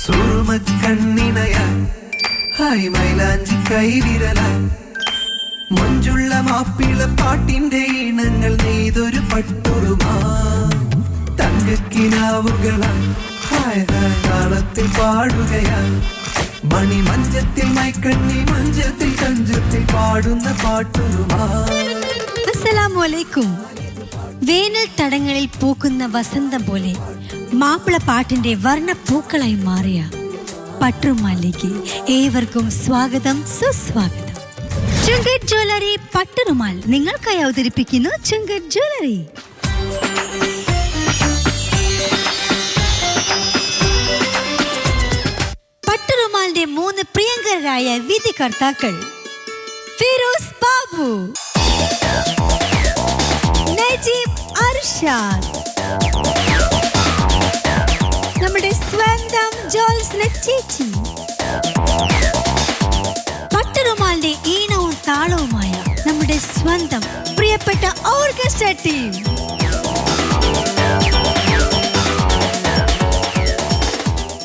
സുറുമക്കണ്ണിണയായി hi മൈലാഞ്ചി കൈവിരലായി മഞ്ചുള്ള മാപ്പിള പാട്ടിന്റെ ഇണങ്ങൾ നെയ്തൊരു പട്ടുറുമാ തങ്കക്കിനാവുകളായി hi hi താളത്തിൽ പാടുകയായി മണി മഞ്ചത്തിൽ മൈക്കണ്ണി മഞ്ചത്തിൽ കഞ്ചത്തിൽ പാടുന്ന പാട്ടുറുമാ. അസ്സലാമു അലൈക്കും. വേനൽ തടങ്ങളിൽ പൂക്കുന്ന വസന്തം പോലെ മാപ്പിള പാട്ടിന്റെ വർണ്ണപ്പൂക്കളായി മാറിയ പട്ടുറുമാലിലേക്ക് ഏവർക്കും സ്വാഗതം, സുസ്വാഗതം. ചുങ്കത് ജ്വല്ലറി പട്ടുറുമാൽ നിങ്ങൾക്കായി അവതരിപ്പിക്കുന്നു ചുങ്കത് ജ്വല്ലറി. പട്ടുറുമാലിന്റെ 3 പ്രിയങ്കരായ വിധികർത്താക്കൾ: ഫിറോസ് ബാബു, നജീബ് അർഷാദ്, നമ്മുടെ സ്വന്തം ജോൽസ്ന ചേച്ചി. പട്ടുറുമാലിന്റെ ഈണവും താളവുമായ നമ്മുടെ സ്വന്തം പ്രിയപ്പെട്ട ഓർക്കസ്ട്ര ടീം.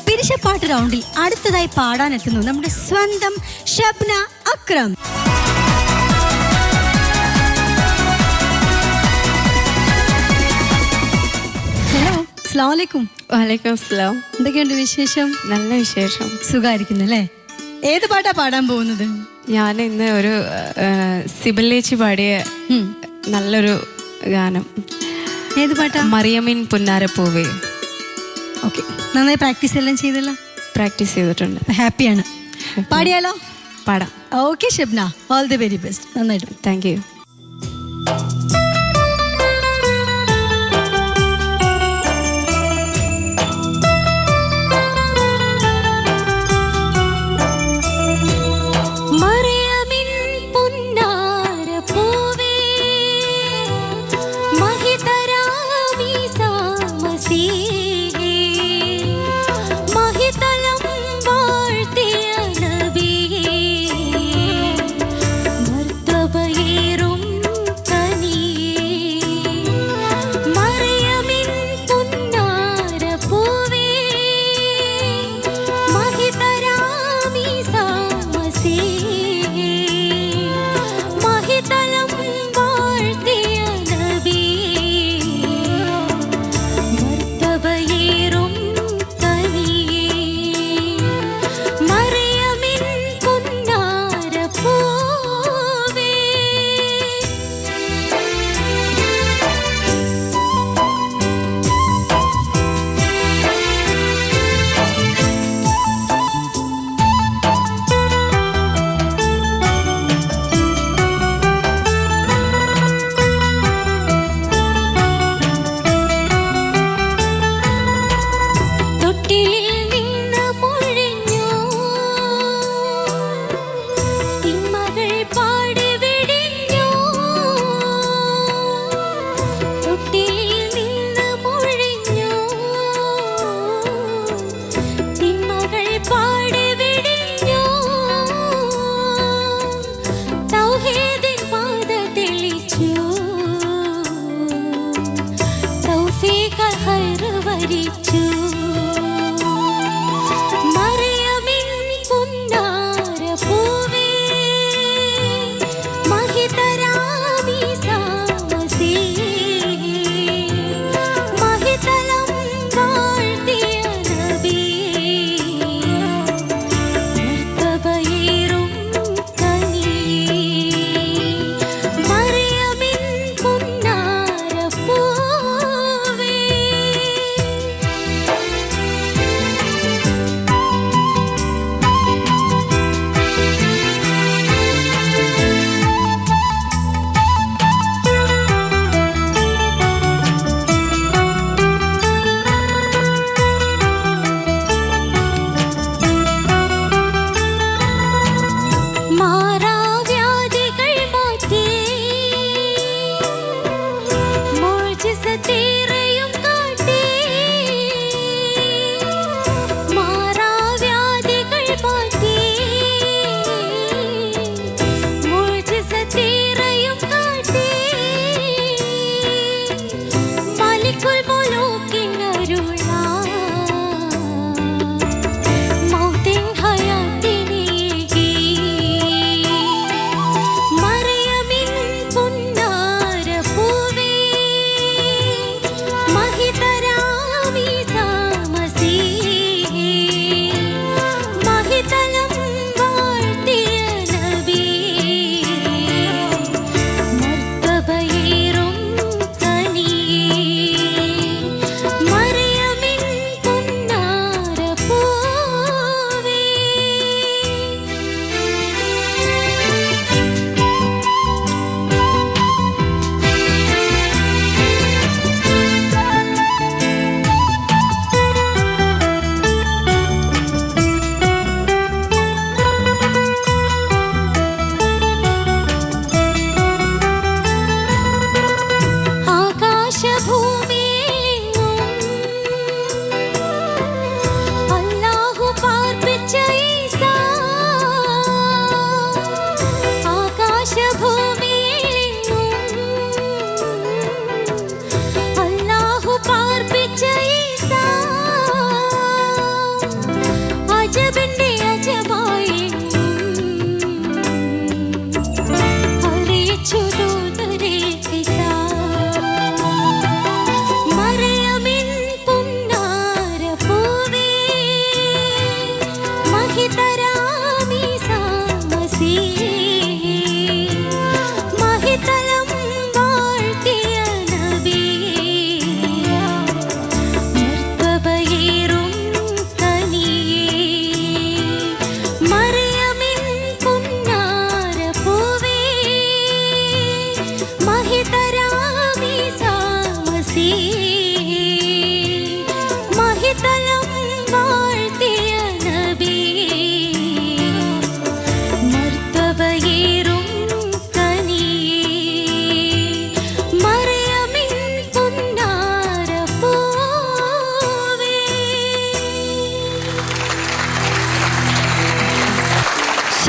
പിരിശപ്പാട്ട് റൗണ്ടിൽ അടുത്തതായി പാടാനെത്തുന്നു നമ്മുടെ സ്വന്തം ഷബ്ന അക്രം. ഹലോ, അസ്സലാമു അലൈക്കും. വലൈക്കും അസ്സലാം. എന്തൊക്കെയുണ്ട് വിശേഷം? നല്ല വിശേഷം. സുഖായിരിക്കുന്നു അല്ലേ? ഏത് പാട്ടാ പാടാൻ പോകുന്നത്? ഞാൻ ഇന്ന് ഒരു സിബിലേച്ചി പാടിയ നല്ലൊരു ഗാനം. ഏത് പാട്ടാ? മറിയമിൻ പുന്നാരപ്പൂവേ. ഓക്കെ, നന്നായി പ്രാക്ടീസ് എല്ലാം ചെയ്തല്ലോ? പ്രാക്ടീസ് ചെയ്തിട്ടുണ്ട്. ഹാപ്പിയാണ്. പാടിയാലോ? പാടാം. Okay Shabna, all the very best. നന്നായിട്ട്. Thank you.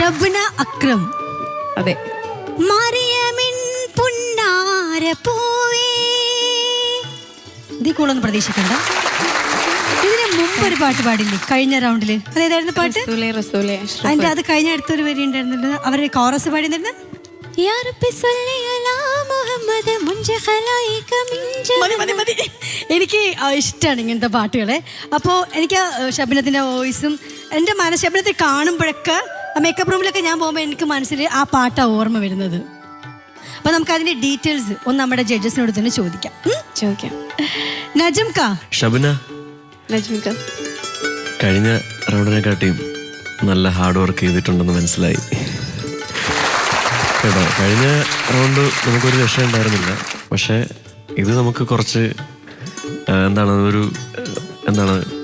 ഷബ്ന അക്രം. അതെ. മറിയമിൻ പുന്നാര പൂവേ. ഇതിൽ കൂടുതലൊന്നും പ്രതീക്ഷിക്കണ്ട. ഇതിന് മുമ്പ് ഒരു പാട്ട് പാടില്ലേ കഴിഞ്ഞ റൗണ്ടില്? അതേതായിരുന്നു പാട്ട്? റസൂലേ റസൂലേ അതിന്റെ അത് കഴിഞ്ഞ അടുത്തൊരു വരി ഉണ്ടായിരുന്നുണ്ട്, അവരുടെ കോറസ് പാടിയിരുന്നു. എനിക്ക് ഇഷ്ടമാണ് ഇങ്ങനത്തെ പാട്ടുകളെ. അപ്പോൾ എനിക്ക് ഷബ്നത്തിൻ്റെ വോയിസും എൻ്റെ ശബ്നത്തെ കാണുമ്പോഴൊക്കെ മേക്കപ്പ് റൂമിലൊക്കെ ഞാൻ പോകുമ്പോൾ എനിക്ക് മനസ്സിൽ ആ പാട്ടാണ് ഓർമ്മ വരുന്നത്. അപ്പോൾ നമുക്ക് അതിൻ്റെ ഡീറ്റെയിൽസ് ഒന്ന് നമ്മുടെ ജഡ്ജസിനോട് തന്നെ ചോദിക്കാം. നജംക. ഷബ്ന, കഴിഞ്ഞ റൗണ്ടിനെക്കാട്ടിയും നല്ല ഹാർഡ് വർക്ക് ചെയ്തിട്ടുണ്ടെന്ന് മനസ്സിലായി കേട്ടോ. കഴിഞ്ഞ റൗണ്ട് നമുക്കൊരു രക്ഷ ഉണ്ടായിരുന്നില്ല, പക്ഷേ ഇത് നമുക്ക് കുറച്ച്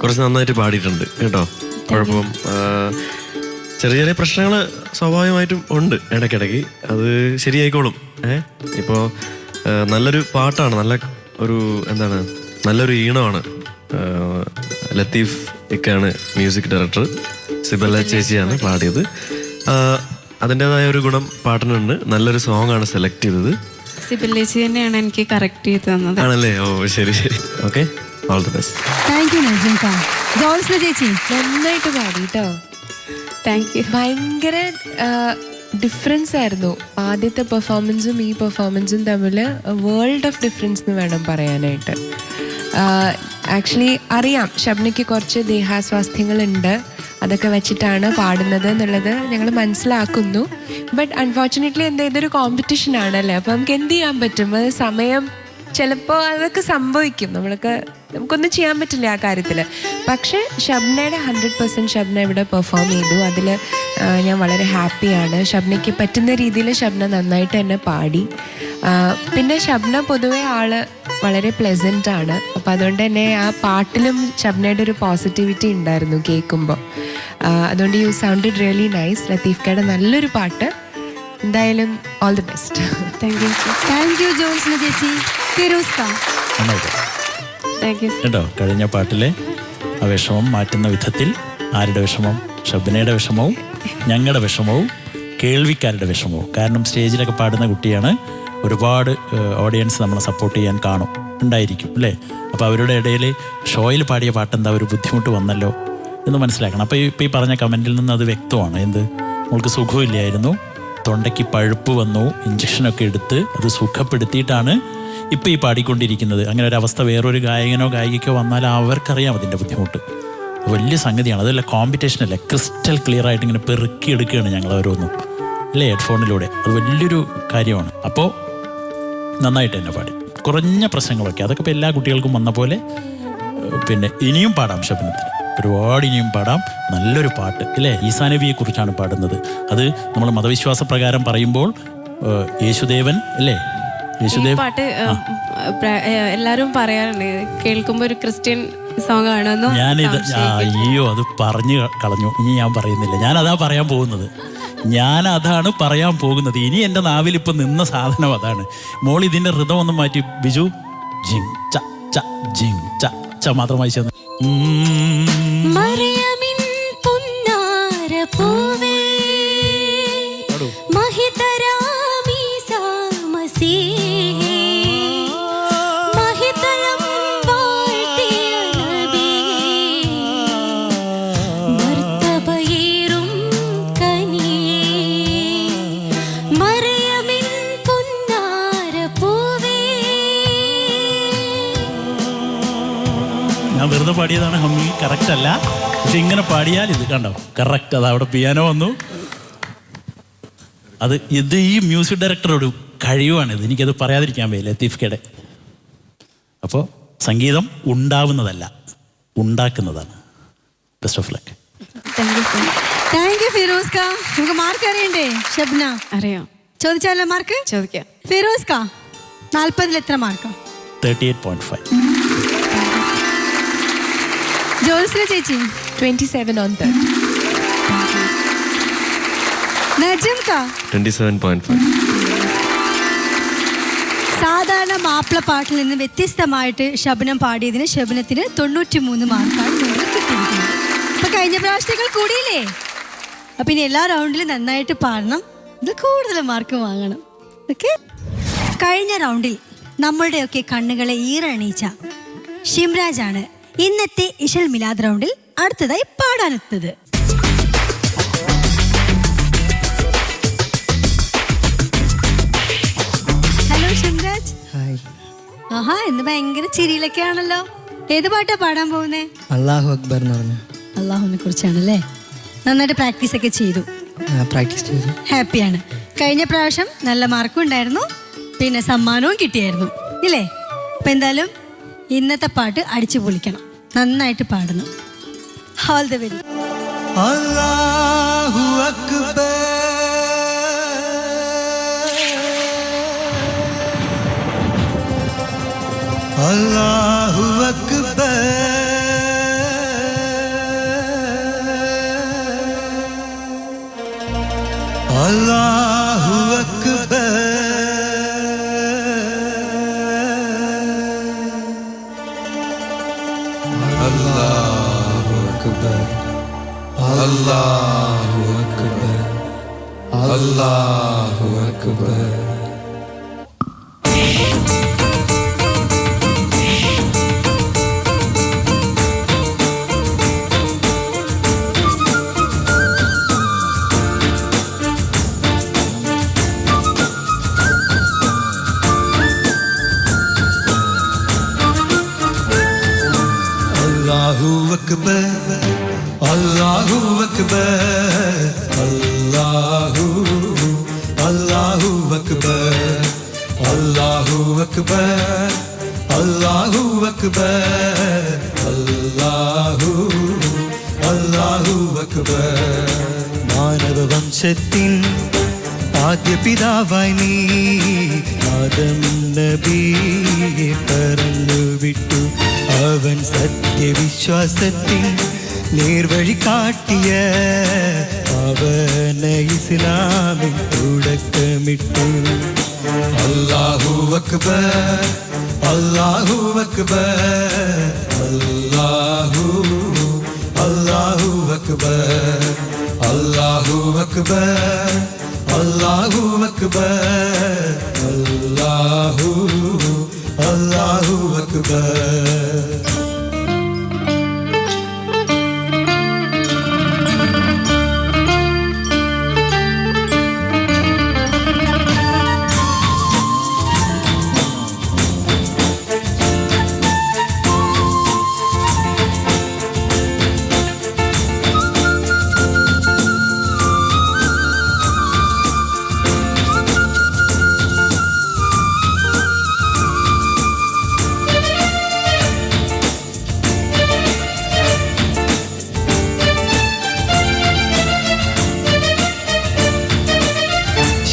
കുറച്ച് നന്നായിട്ട് പാടിയിട്ടുണ്ട് കേട്ടോ. കുഴപ്പം ചെറിയ ചെറിയ പ്രശ്നങ്ങൾ സ്വാഭാവികമായിട്ടും ഉണ്ട് ഇടയ്ക്കിടയ്ക്ക്, അത് ശരിയായിക്കോളും. ഇപ്പോൾ നല്ലൊരു പാട്ടാണ്, നല്ലൊരു ഈണമാണ്. ലത്തീഫ് ഇക്കാണ് മ്യൂസിക് ഡയറക്ടർ, സിബല്ല ചേച്ചിയാണ് പാടിയത്. അതിൻ്റെതായ ഒരു ഗുണം പാട്ടിനുണ്ട്. നല്ലൊരു സോങ് ആണ് സെലക്ട് ചെയ്തത്. സിബില്ലേച്ചി തന്നെയാണ് എനിക്ക് കറക്റ്റ് ചെയ്ത് തന്നത്. ആണല്ലേ? ഓ ശരി ശരി, okay, all the best. Thank you നജംക. ജോൾസ്ന ചേച്ചി നന്നായിട്ട് പാടി കേട്ടോ. Thank you. ഭയങ്കര ഡിഫറൻസ് ആയിരുന്നു ആദ്യത്തെ പെർഫോമൻസും ഈ പെർഫോമൻസും തമ്മിൽ. വേൾഡ് ഓഫ് ഡിഫറൻസ് എന്ന് വേണം പറയാനായിട്ട്. ആക്ച്വലി അറിയാം ഷബ്നയ്ക്ക് കുറച്ച് ദേഹാസ്വാസ്ഥ്യങ്ങളുണ്ട്, അതൊക്കെ വെച്ചിട്ടാണ് പാടുന്നത് എന്നുള്ളത് ഞങ്ങൾ മനസ്സിലാക്കുന്നു. ബട്ട് അൺഫോർച്ചുനേറ്റ്ലി ഇതൊരു കോമ്പറ്റീഷൻ ആണല്ലേ, അപ്പോൾ നമുക്ക് എന്ത് ചെയ്യാൻ പറ്റും? അത് സമയം ചിലപ്പോൾ അതൊക്കെ സംഭവിക്കും, നമുക്കൊന്നും ചെയ്യാൻ പറ്റില്ല ആ കാര്യത്തിൽ. പക്ഷേ ഷബ്നയുടെ 100% ഷബ്ന ഇവിടെ പെർഫോം ചെയ്തു. അതിൽ ഞാൻ വളരെ ഹാപ്പിയാണ്. ഷബ്നയ്ക്ക് പറ്റുന്ന രീതിയിൽ ഷബ്ന നന്നായിട്ട് തന്നെ പാടി. പിന്നെ ഷബ്ന പൊതുവെ ആള് വളരെ പ്ലെസൻ്റ് ആണ്. അപ്പം അതുകൊണ്ട് തന്നെ ആ പാട്ടിലും ഷബ്നയുടെ ഒരു പോസിറ്റിവിറ്റി ഉണ്ടായിരുന്നു കേൾക്കുമ്പോൾ. അതുകൊണ്ട് യു സൗണ്ടഡ് റിയലി നൈസ്. ലത്തീഫ്ക്കയുടെ നല്ലൊരു പാട്ട്. എന്തായാലും all the best. Thank U Jolsna ചേച്ചി. ഫിറോസ്ക. കേട്ടോ, കഴിഞ്ഞ പാട്ടിലെ ആ വിഷമം മാറ്റുന്ന വിധത്തിൽ ആരുടെ വിഷമം? ഷബ്നയുടെ വിഷമവും ഞങ്ങളുടെ വിഷമവും കേൾവിക്കാരുടെ വിഷമവും. കാരണം സ്റ്റേജിലൊക്കെ പാടുന്ന കുട്ടിയാണ്, ഒരുപാട് ഓഡിയൻസ് നമ്മളെ സപ്പോർട്ട് ചെയ്യാൻ ഉണ്ടായിരിക്കും അല്ലേ? അപ്പോൾ അവരുടെ ഇടയിൽ ഷോയിൽ പാടിയ പാട്ടെന്താ ഒരു ബുദ്ധിമുട്ട് വന്നല്ലോ എന്ന് മനസ്സിലാക്കണം. അപ്പോൾ ഇപ്പോൾ ഈ പറഞ്ഞ കമൻറ്റിൽ നിന്ന് അത് വ്യക്തമാണ്. നമ്മൾക്ക് സുഖമില്ലായിരുന്നു, തൊണ്ടയ്ക്ക് പഴുപ്പ് വന്നു, ഇഞ്ചക്ഷനൊക്കെ എടുത്ത് അത് സുഖപ്പെടുത്തിയിട്ടാണ് ഇപ്പോൾ ഈ പാടിക്കൊണ്ടിരിക്കുന്നത്. അങ്ങനെ ഒരു അവസ്ഥ വേറൊരു ഗായകനോ ഗായികയ്ക്കോ വന്നാൽ അവർക്കറിയാം അതിൻ്റെ ബുദ്ധിമുട്ട്. വലിയ സംഗതിയാണ്. അതല്ല കോമ്പറ്റീഷനല്ലേ, ക്രിസ്റ്റൽ ക്ലിയർ ആയിട്ട് ഇങ്ങനെ പെറുക്കിയെടുക്കുകയാണ് ഞങ്ങൾ ഓരോന്നും അല്ലേ, ഹെഡ്ഫോണിലൂടെ. അത് വലിയൊരു കാര്യമാണ്. അപ്പോൾ നന്നായിട്ട് തന്നെ പാടി. കുറഞ്ഞ പ്രശ്നങ്ങളൊക്കെ അതൊക്കെ ഇപ്പോൾ എല്ലാ കുട്ടികൾക്കും വന്ന പോലെ. പിന്നെ ഇനിയും പാടാം ഷബ്നത്തിന്, ഒരുപാട് ഇനിയും പാടാം. നല്ലൊരു പാട്ട് അല്ലേ, ഈസാനബിയെ കുറിച്ചാണ് പാടുന്നത്. അത് നമ്മൾ മതവിശ്വാസ പ്രകാരം പറയുമ്പോൾ യേശുദേവൻ അല്ലേ, യേശുദേവ് പാട്ട് എല്ലാവരും പറയാറുണ്ട്, കേൾക്കുമ്പോൾ ഒരു ക്രിസ്ത്യൻ സോങ് ആണെന്നോ. ഞാനിത് അയ്യോ അത് പറഞ്ഞു കളഞ്ഞു, ഇനി ഞാൻ പറയുന്നില്ല. ഞാനതാണ് പറയാൻ പോകുന്നത്. ഇനി എൻ്റെ നാവിൽ ഇപ്പം നിന്ന സാധനം അതാണ്. മോൾ ഇതിൻ്റെ ഋതം ഒന്ന് മാറ്റി ബിജു. ജിങ് ച ച ജിങ് ച ച മാത്രം വായിച്ചു തന്നെ. ഞാൻ വെറുതെ പാടിയതാണ്, ഹമ്മി കറക്റ്റ് അല്ല. പക്ഷെ ഇങ്ങനെ പാടിയാൽ ഇത് കണ്ടോ കറക്റ്റ്. അത് അവിടെ പിയാനോ വന്നു. ഇത് ഈ മ്യൂസിക് ഡയറക്ടറോട് കഴിവാണിത്, എനിക്കത് പറയാതിരിക്കാൻ വയ്യ ലത്തീഫ്ക്കയുടെ. അപ്പോൾ സംഗീതം ഉണ്ടാവുന്നതല്ല, ഉണ്ടാക്കുന്നതാണ്. Best of luck. Thank you ഫിറോസ്ക. നമുക്ക് മാർക്ക് അറിയണ്ടേ ഷബ്ന? അറിയാം. ചോദിച്ചാലോ മാർക്ക്? ചോദിക്കാം. ഫിറോസ്ക 40 എത്ര മാർക്കാ? 38.5. ജോൽസ്ന ചേച്ചി 27 on 30. നജംക 27.5. സാധാരണ മാപ്പിള പാട്ടിൽ നിന്ന് വ്യത്യസ്തമായിട്ട് ശബനം പാടിയതിന് ശബനത്തിന് 93 മാർക്കാണ് കിട്ടിയിരിക്കുന്നത്. ഇപ്പൊ കഴിഞ്ഞ പ്രാവശ്യത്തേക്കാൾ കൂടിയില്ലേ? അപ്പം ഇനി എല്ലാ റൗണ്ടിലും നന്നായിട്ട് പാടണം, ഇത് കൂടുതൽ മാർക്ക് വാങ്ങണം. ഓക്കെ. കഴിഞ്ഞ റൗണ്ടിൽ നമ്മളുടെയൊക്കെ കണ്ണുകളെ ഈറണിയിച്ച ഷിംരാജാണ് ഇന്നത്തെ ഇശൽ മിലാദ് റൗണ്ടിൽ അടുത്തതായി പാടാനെത്തുന്നത്. ഹലോ ഷിംരാജ്. ആഹാ, ഇന്ന് ഭയങ്കര ചിരിയിലൊക്കെ ആണല്ലോ. ഏത് പാട്ടാ പാടാൻ പോകുന്നേ? അല്ലാഹു അക്ബർ എന്ന് പറഞ്ഞു. അള്ളാഹുവിനെ കുറിച്ചാണല്ലേ. നന്നായിട്ട് പ്രാക്ടീസ് ഒക്കെ ചെയ്തു. പ്രാക്ടീസ് ചെയ്തു. ഹാപ്പിയാണ്. കഴിഞ്ഞ പ്രാവശ്യം നല്ല മാർക്കും ഉണ്ടായിരുന്നു, പിന്നെ സമ്മാനവും കിട്ടിയായിരുന്നു ഇല്ലേ? അപ്പം എന്തായാലും ഇന്നത്തെ പാട്ട് അടിച്ചു പൊളിക്കണം, നന്നായിട്ട് പാടണം. All the very. അല്ലാഹു അക്ബർ അല്ലാഹു അക്ബർ അല്ലാഹു അക്ബർ അല്ലാഹു അക്ബർ അല്ലാഹു അക്ബർ അല്ലാഹു Akbar. Allahu Akbar, Allahu Akbar, Allahu Akbar, Allahu Akbar, Allahu Akbar, Allahu Akbar. മാനവ വംശത്തിൻ ആദ്യ പിതാവായി നീ ആദം നബിയെ പറഞ്ഞു വിട്ടു. അവൻ സത്യവിശ്വാസത്തിൻ നേർവഴി കാട്ടിയ അവന ഇസ്ലാമിൽ തുടക്കമിട്ടു. അല്ലാഹു അക്ബർ, അല്ലാഹു അക്ബർ, അല്ലാഹു അക്ബർ, അല്ലാഹു അക്ബർ, അല്ലാഹു അക്ബർ, അല്ലാഹു അക്ബർ.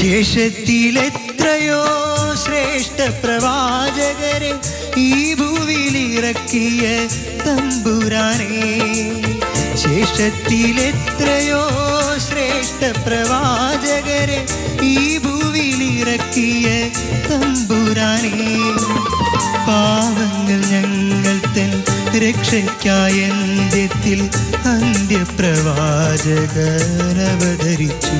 ശേഷത്തിലെത്രയോ ശ്രേഷ്ഠ പ്രവാചകരെ ഈ ഭൂവിലിറക്കിയ തമ്പുരാനെ. ശേഷത്തിലെത്രയോ ശ്രേഷ്ഠ പ്രവാചകരെ ഈ ഭൂവിലിറക്കിയ തമ്പുരാനെ. പാവങ്ങൾ ഞങ്ങൾ തൻ രക്ഷയ്ക്കായ അന്ത്യത്തിൽ അന്ത്യപ്രവാചകനവതരിച്ചു.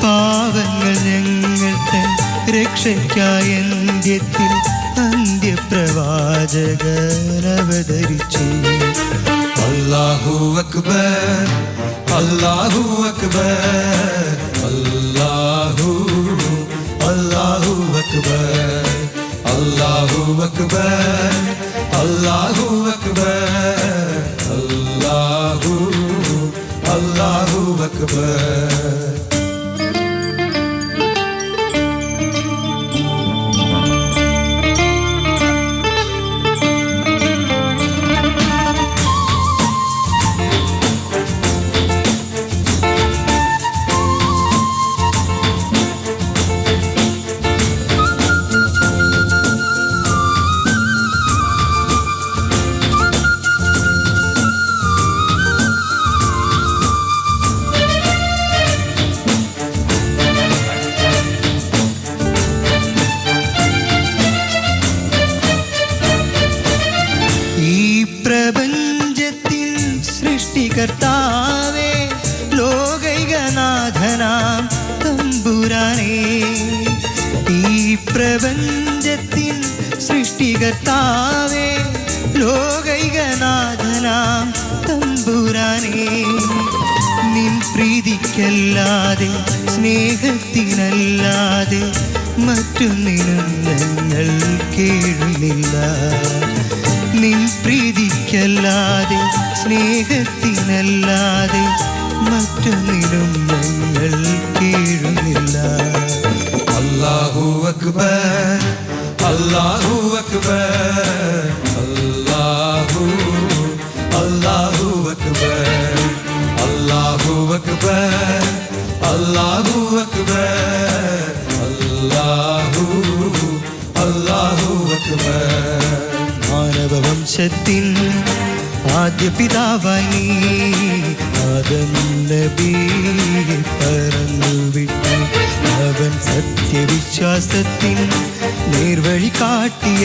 പാവങ്ങൾ ഞങ്ങൾ തൻ രക്ഷയ്ക്കായ അന്ത്യത്തിൽ അന്ത്യപ്രവാചകനവതരിച്ചു. അല്ലാഹു അക്ബർ, അല്ലാഹു അക്ബർ, അല്ലാഹു അക്ബർ, അല്ലാഹു അക്ബർ, അല്ലാഹു അക്ബർ, അല്ലാഹു അക്ബർ. പ്രപഞ്ചത്തിൻ സൃഷ്ടികർത്താവേ, പ്രപഞ്ചത്തിൻ സൃഷ്ടികർത്താവേ, ലോകൈകനാഥനാം തമ്പുരാനേ, നിൻ പ്രീതിക്കല്ലാതെ സ്നേഹത്തിനല്ലാതെ മറ്റൊന്നിനും ഞങ്ങൾ കേഴുന്നില്ല. നിൻ പ്രീതിക്കല്ലാതെ സ്നേഹത്തിനല്ലാതെ മറ്റൊന്നിനും ഞങ്ങൾ കേഴുന്നില്ല. അല്ലാഹു അക്ബർ, അല്ലാഹു അക്ബർ, അല്ലാഹു അല്ലാഹു അക്ബർ, അല്ലാഹു അക്ബർ, അല്ലാഹു അക്ബർ, അല്ലാഹു അല്ലാഹു അക്ബർ. മാനവവംശത്തിൻ ആദ്യ പിതാവായി ആദം നബിയെ പറന്നുവിട്ടു. അവൻ സത്യവിശ്വാസത്തിൻ നേർവഴി കാട്ടിയ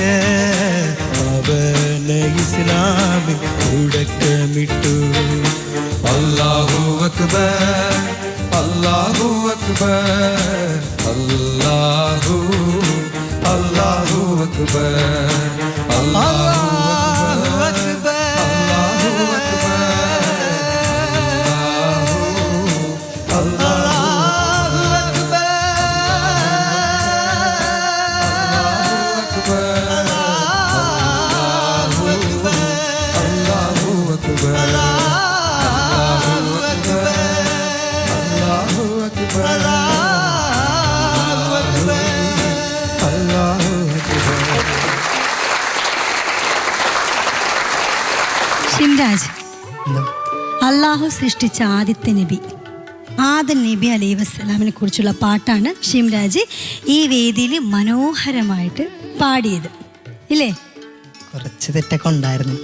അവന ഇസ്ലാമിൽ തുടക്കമിട്ടു. അല്ലാഹു അക്ബർ, അല്ലാഹു അക്ബർ, അല്ലാഹു അല്ലാഹു അക്ബർ, അല്ലാഹു അക്ബർ, അല്ലാഹു അക്ബർ, അല്ലാഹു അക്ബർ, അല്ലാഹു അക്ബർ, അല്ലാഹു അക്ബർ, അല്ലാഹു അക്ബർ. ഷിംരാജ്, അള്ളാഹു സൃഷ്ടിച്ച ആദ്യത്തെ നബി ആദം നബി അലൈഹി വസ്സലാമിനെ കുറിച്ചുള്ള പാട്ടാണ് ഷിംരാജ് ഈ വേദിയിൽ മനോഹരമായിട്ട് പാടിയത്, ഇല്ലേ? കുറച്ച് തെറ്റൊക്കെ ഉണ്ടായിരുന്നു.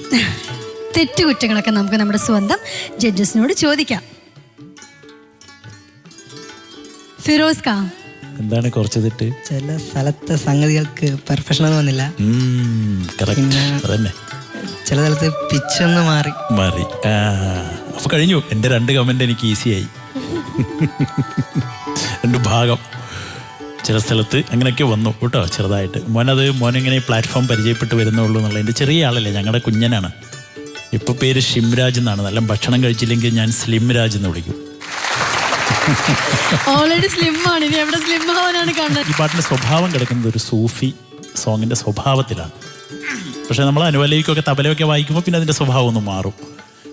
തെറ്റുകുറ്റങ്ങളൊക്കെ നമുക്ക് നമ്മുടെ സ്വന്തം ജഡ്ജസിനോട് ചോദിക്കാം. ഫിറോസ് ഖാൻ, എന്താണ് കുറച്ച് തെറ്റ്? ചില സ്ഥലത്തെ സംഗതികൾക്ക് പെർഫെക്ഷൻ ഒന്നും വന്നില്ല. കറക്റ്റ്, അതന്നെ. ചില സ്ഥലത്ത് പിച്ചൊന്ന് മാറി. അപ്പൊ കഴിഞ്ഞു. എൻ്റെ 2 കമന്റ് എനിക്ക് ഈസിയായി. 2 ഭാഗം ചില സ്ഥലത്ത് അങ്ങനെയൊക്കെ വന്നു കേട്ടോ, ചെറുതായിട്ട്. മോനെങ്ങനെ പ്ലാറ്റ്ഫോം പരിചയപ്പെട്ട് വരുന്നുള്ളൂ എന്നുള്ളതിൻ്റെ ചെറിയ ആളല്ലേ, ഞങ്ങളുടെ കുഞ്ഞനാണ്. ഇപ്പോൾ പേര് ഷിംരാജ് എന്നാണ്. നല്ല ഭക്ഷണം കഴിച്ചില്ലെങ്കിൽ ഞാൻ സ്ലിം രാജ് എന്ന് വിളിക്കും. ഓൾറെഡി സ്ലിം ആണ്, ഇനി എവിടെ സ്ലിം ആവാനാണ് കാണുന്നത്. ഈ പാട്ടിൻ്റെ സ്വഭാവം കിടക്കുന്നത് ഒരു സൂഫി സോങ്ങിൻ്റെ സ്വഭാവത്തിലാണ്. പക്ഷേ നമ്മൾ അനുവലയ്ക്കൊക്കെ തബലയൊക്കെ വായിക്കുമ്പോൾ പിന്നെ അതിൻ്റെ സ്വഭാവം ഒന്ന് മാറും.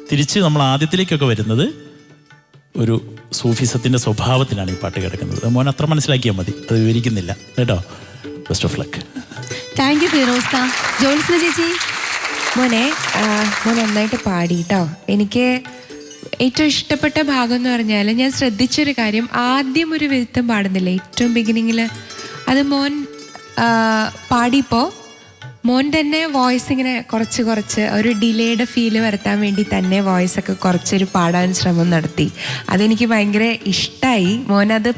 തിരിച്ച് നമ്മൾ ആദ്യത്തിലേക്കൊക്കെ വരുന്നത് ഒരു സൂഫിസത്തിൻ്റെ സ്വഭാവത്തിലാണ് ഈ പാട്ട് കിടക്കുന്നത്. മോൻ അത്ര മനസ്സിലാക്കിയാൽ മതി, അത് വിവരിക്കുന്നില്ല കേട്ടോ. Best of luck. Thank you Firoz Khan. ജോൺസിന് ചേച്ചി, മോൻ നന്നായിട്ട് പാടി കേട്ടോ. എനിക്ക് ഏറ്റവും ഇഷ്ടപ്പെട്ട ഭാഗം എന്ന് പറഞ്ഞാൽ, ഞാൻ ശ്രദ്ധിച്ചൊരു കാര്യം, ആദ്യം ഒരു വിരുത്തം പാടുന്നില്ല ഏറ്റവും ബിഗിനിങ്ങിൽ, അത് മോൻ പാടിയപ്പോൾ മോൻ തന്നെ വോയിസ് ഇങ്ങനെ കുറച്ച് ഒരു ഡിലേയുടെ ഫീല് വരുത്താൻ വേണ്ടി തന്നെ വോയിസൊക്കെ കുറച്ചൊരു പാടാൻ ശ്രമം നടത്തി. അതെനിക്ക് ഭയങ്കര ഇഷ്ടമായി. മോനത്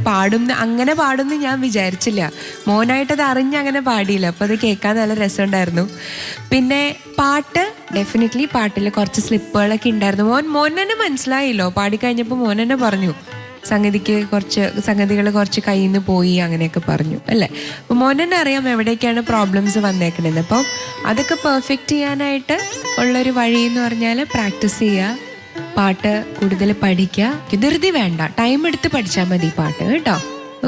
അങ്ങനെ പാടുമെന്ന് ഞാൻ വിചാരിച്ചില്ല. മോനായിട്ടത് അങ്ങനെ പാടിയില്ല. അപ്പോൾ അത് കേൾക്കാൻ നല്ല രസമുണ്ടായിരുന്നു. പിന്നെ പാട്ട് ഡെഫിനറ്റ്ലി പാട്ടിൽ കുറച്ച് സ്ലിപ്പുകളൊക്കെ ഉണ്ടായിരുന്നു. മോൻ തന്നെ മനസ്സിലായില്ലോ, പാടിക്കഴിഞ്ഞപ്പോൾ മോൻ തന്നെ പറഞ്ഞു സംഗതികൾ കുറച്ച് കയ്യിൽ നിന്ന് പോയി അങ്ങനെയൊക്കെ പറഞ്ഞു അല്ലേ. അപ്പോൾ മോനെന്നെ അറിയാം എവിടേക്കാണ് പ്രോബ്ലംസ് വന്നേക്കണേന്ന്. അപ്പം അതൊക്കെ പെർഫെക്റ്റ് ചെയ്യാനായിട്ട് ഉള്ളൊരു വഴി എന്ന് പറഞ്ഞാൽ പ്രാക്ടീസ് ചെയ്യുക, പാട്ട് കൂടുതൽ പഠിക്കുക, ധൃതി വേണ്ട, ടൈം എടുത്ത് പഠിച്ചാൽ മതി പാട്ട് കേട്ടോ.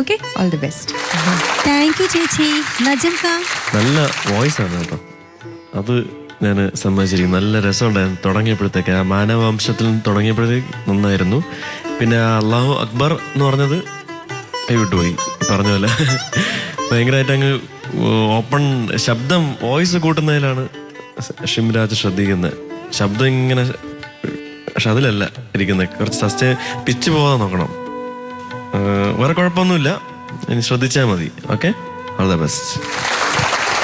Okay, all the best. Thank you ചേച്ചി. നജം ഖാൻ, നല്ല വോയിസ് ആണ് കേട്ടോ, അത് ഞാൻ സമ്മതിച്ചിരിക്കും. നല്ല രസമുണ്ടായിരുന്നു തുടങ്ങിയപ്പോഴത്തേക്ക്. ആ മാനവവംശത്തിൽ തുടങ്ങിയപ്പോഴത്തേക്ക് നന്നായിരുന്നു. പിന്നെ അല്ലാഹു അക്ബർ എന്ന് പറഞ്ഞത് കൈവിട്ടുപോയി, പറഞ്ഞ പോലെ ഭയങ്കരമായിട്ട് അങ്ങ് ഓപ്പൺ ശബ്ദം വോയിസ് കൂട്ടുന്നതിലാണ് ഷിംരാജ് ശ്രദ്ധിക്കുന്നത്. ശബ്ദം ഇങ്ങനെ പക്ഷെ അതിലല്ല ഇരിക്കുന്നത്, കുറച്ച് പിച്ച് പോകാൻ നോക്കണം. വേറെ കുഴപ്പമൊന്നുമില്ല, ഇനി ശ്രദ്ധിച്ചാൽ മതി. Okay, all the best.